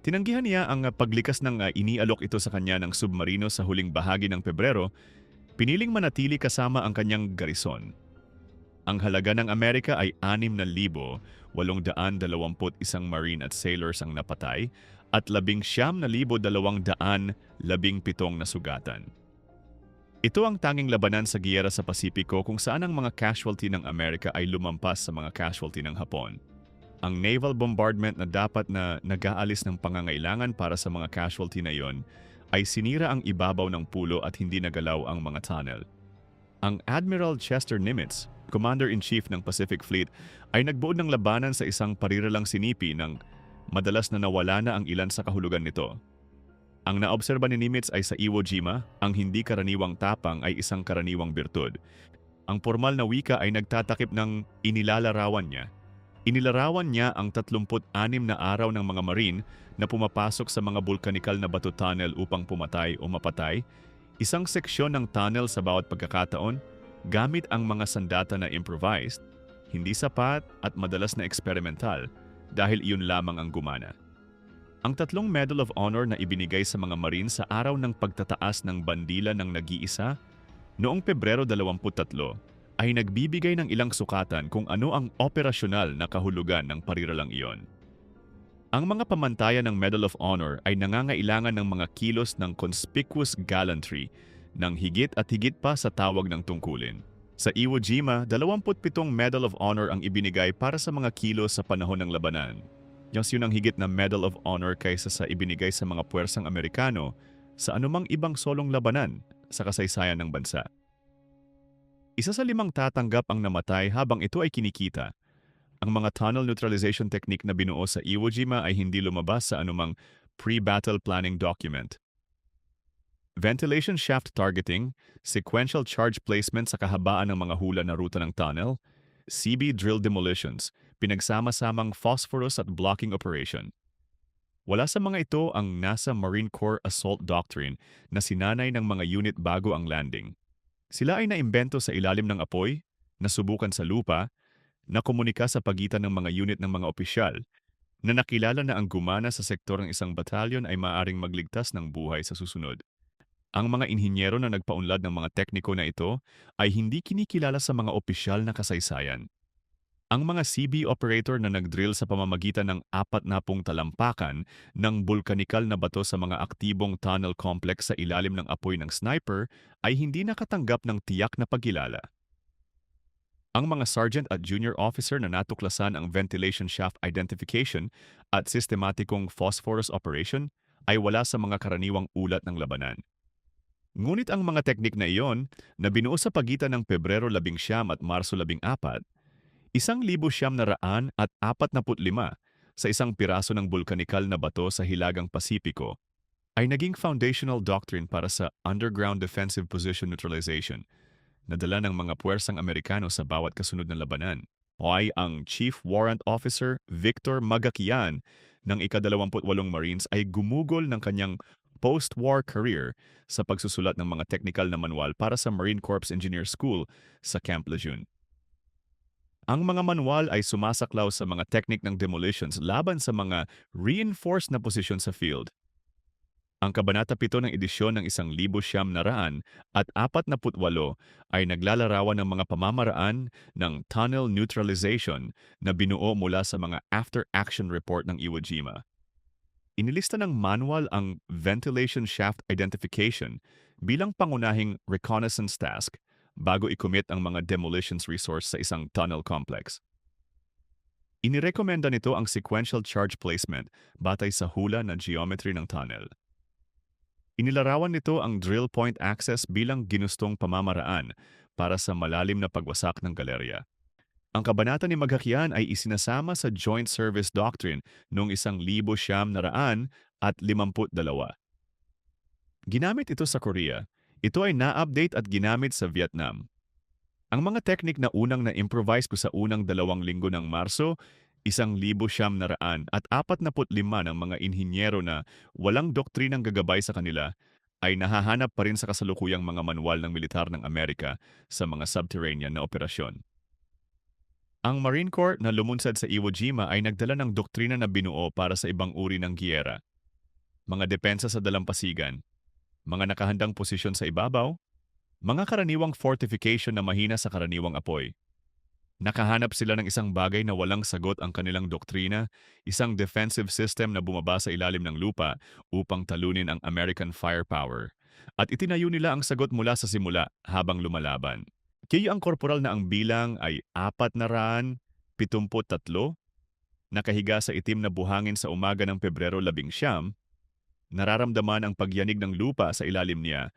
A: Tinanggihan niya ang paglikas ng inialok ito sa kanya ng submarino sa huling bahagi ng Pebrero, piniling manatili kasama ang kanyang garison. Ang halaga ng Amerika ay 6,821 Marine at sailors ang napatay at 19,217 na sugatan. Ito ang tanging labanan sa giyera sa Pasipiko kung saan ang mga casualty ng Amerika ay lumampas sa mga casualty ng Hapon. Ang naval bombardment na dapat na nag-aalis ng pangangailangan para sa mga casualty na iyon ay sinira ang ibabaw ng pulo at hindi nagalaw ang mga tunnel. Ang Admiral Chester Nimitz, Commander-in-Chief ng Pacific Fleet, ay nagbuod ng labanan sa isang pariralang sinipi ng madalas na nawala na ang ilan sa kahulugan nito. Ang naobserba ni Nimitz ay sa Iwo Jima, ang hindi karaniwang tapang ay isang karaniwang birtud. Ang formal na wika ay nagtatakip ng inilalarawan niya. Inilarawan niya ang 36 na araw ng mga Marine na pumapasok sa mga vulkanikal na bato tunnel upang pumatay o mapatay, isang seksyon ng tunnel sa bawat pagkakataon, gamit ang mga sandata na improvised, hindi sapat at madalas na eksperimental, dahil iyon lamang ang gumana. Ang 3 Medal of Honor na ibinigay sa mga Marine sa araw ng pagtataas ng bandila ng nag-iisa noong Pebrero 23 ay nagbibigay ng ilang sukatan kung ano ang operasyonal na kahulugan ng pariralang iyon. Ang mga pamantayan ng Medal of Honor ay nangangailangan ng mga kilos ng conspicuous gallantry ng higit at higit pa sa tawag ng tungkulin. Sa Iwo Jima, 27 Medal of Honor ang ibinigay para sa mga kilos sa panahon ng labanan. Yun ang higit na Medal of Honor kaysa sa ibinigay sa mga puwersang Amerikano sa anumang ibang solong labanan sa kasaysayan ng bansa. Isa sa 5 tatanggap ang namatay habang ito ay kinikita. Ang mga tunnel neutralization technique na binuo sa Iwo Jima ay hindi lumabas sa anumang pre-battle planning document. Ventilation shaft targeting, sequential charge placement sa kahabaan ng mga hula na ruta ng tunnel, CB drill demolitions, pinagsama-samang phosphorus at blocking operation. Wala sa mga ito ang NASA Marine Corps Assault Doctrine na sinanay ng mga unit bago ang landing. Sila ay naimbento sa ilalim ng apoy, nasubukan sa lupa, na komunika sa pagitan ng mga unit ng mga opisyal, na nakilala na ang gumana sa sektor ng isang batalyon ay maaaring magligtas ng buhay sa susunod. Ang mga inhinyero na nagpaunlad ng mga tekniko na ito ay hindi kinikilala sa mga opisyal na kasaysayan. Ang mga CB operator na nag-drill sa pamamagitan ng 40 talampakan ng bulkanikal na bato sa mga aktibong tunnel complex sa ilalim ng apoy ng sniper ay hindi nakatanggap ng tiyak na pagkilala. Ang mga sergeant at junior officer na natuklasan ang ventilation shaft identification at sistematikong phosphorus operation ay wala sa mga karaniwang ulat ng labanan. Ngunit ang mga teknik na iyon, na binuo sa pagitan ng Pebrero 19 at Marso 14, 1945 sa isang piraso ng bulkanikal na bato sa Hilagang Pasipiko, ay naging foundational doctrine para sa underground defensive position neutralization na dala ng mga puwersang Amerikano sa bawat kasunod na labanan. O ay ang Chief Warrant Officer Victor Magakian ng ika-28 Marines ay gumugol ng kanyang post-war career sa pagsusulat ng mga technical na manual para sa Marine Corps Engineer School sa Camp Lejeune. Ang mga manual ay sumasaklaw sa mga teknik ng demolitions laban sa mga reinforced na posisyon sa field. Ang Kabanata 7 ng edisyon ng 1948 ay naglalarawan ng mga pamamaraan ng tunnel neutralization na binuo mula sa mga after-action report ng Iwo Jima. Inilista ng manual ang ventilation shaft identification bilang pangunahing reconnaissance task bago i-commit ang mga demolitions resource sa isang tunnel complex. Inirekomenda nito ang sequential charge placement batay sa hula na geometry ng tunnel. Inilarawan nito ang drill point access bilang ginustong pamamaraan para sa malalim na pagwasak ng galerya. Ang kabanata ni Magakian ay isinasama sa Joint Service Doctrine noong 1952. Ginamit ito sa Korea. Ito ay na-update at ginamit sa Vietnam. Ang mga teknik na unang na-improvise ko sa unang 2 linggo ng Marso, 1945 ng mga inhinyero na walang doktrinang gagabay sa kanila ay nahahanap pa rin sa kasalukuyang mga manual ng militar ng Amerika sa mga subterranean na operasyon. Ang Marine Corps na lumunsad sa Iwo Jima ay nagdala ng doktrina na binuo para sa ibang uri ng giyera. Mga depensa sa dalampasigan, mga nakahandang posisyon sa ibabaw, mga karaniwang fortification na mahina sa karaniwang apoy. Nakahanap sila ng isang bagay na walang sagot ang kanilang doktrina, isang defensive system na bumaba sa ilalim ng lupa upang talunin ang American firepower. At itinayo nila ang sagot mula sa simula habang lumalaban. Kaya ang korporal na ang bilang ay 473, nakahiga sa itim na buhangin sa umaga ng Pebrero 19, nararamdaman ang pagyanig ng lupa sa ilalim niya,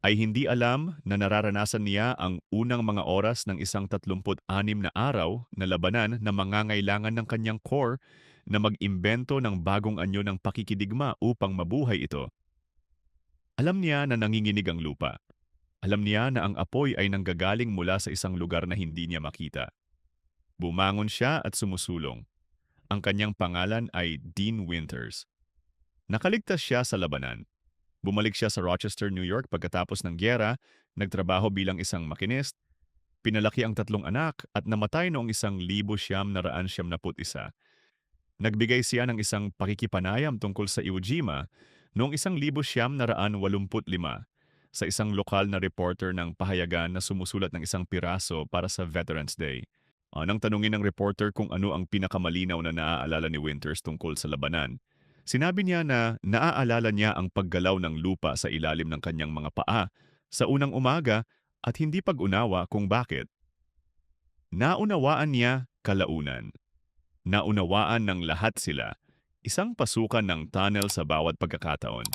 A: ay hindi alam na nararanasan niya ang unang mga oras ng isang 36 na araw na labanan na mangangailangan ng kanyang core na mag-imbento ng bagong anyo ng pakikidigma upang mabuhay ito. Alam niya na nanginginig ang lupa. Alam niya na ang apoy ay nanggagaling mula sa isang lugar na hindi niya makita. Bumangon siya at sumusulong. Ang kanyang pangalan ay Dean Winters. Nakaligtas siya sa labanan. Bumalik siya sa Rochester, New York pagkatapos ng gyera, nagtrabaho bilang isang makinist, pinalaki ang 3 anak at namatay noong 1971. Nagbigay siya ng isang pakikipanayam tungkol sa Iwo Jima noong 1985 sa isang lokal na reporter ng pahayagan na sumusulat ng isang piraso para sa Veterans Day. Nang tanungin ng reporter kung ano ang pinakamalinaw na naaalala ni Winters tungkol sa labanan, sinabi niya na naaalala niya ang paggalaw ng lupa sa ilalim ng kanyang mga paa sa unang umaga at hindi pag-unawa kung bakit. Naunawaan niya kalaunan. Naunawaan ng lahat sila, isang pasukan ng tunnel sa bawat pagkakataon.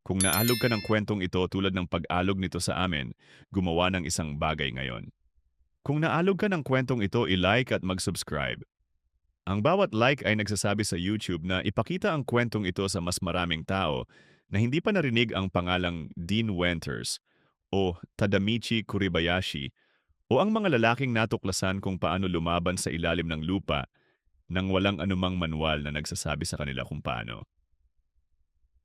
A: Kung naalog ka ng kwentong ito tulad ng pag-alog nito sa amin, gumawa ng isang bagay ngayon. Kung naalog ka ng kwentong ito, i-like at mag-subscribe. Ang bawat like ay nagsasabi sa YouTube na ipakita ang kwentong ito sa mas maraming tao na hindi pa narinig ang pangalang Dean Winters o Tadamichi Kuribayashi o ang mga lalaking natuklasan kung paano lumaban sa ilalim ng lupa nang walang anumang manual na nagsasabi sa kanila kung paano.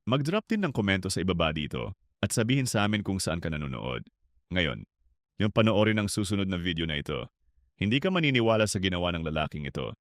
A: Mag-drop din ng komento sa ibaba dito at sabihin sa amin kung saan ka nanonood. Ngayon, yung panoorin ang susunod na video na ito. Hindi ka maniniwala sa ginawa ng lalaking ito.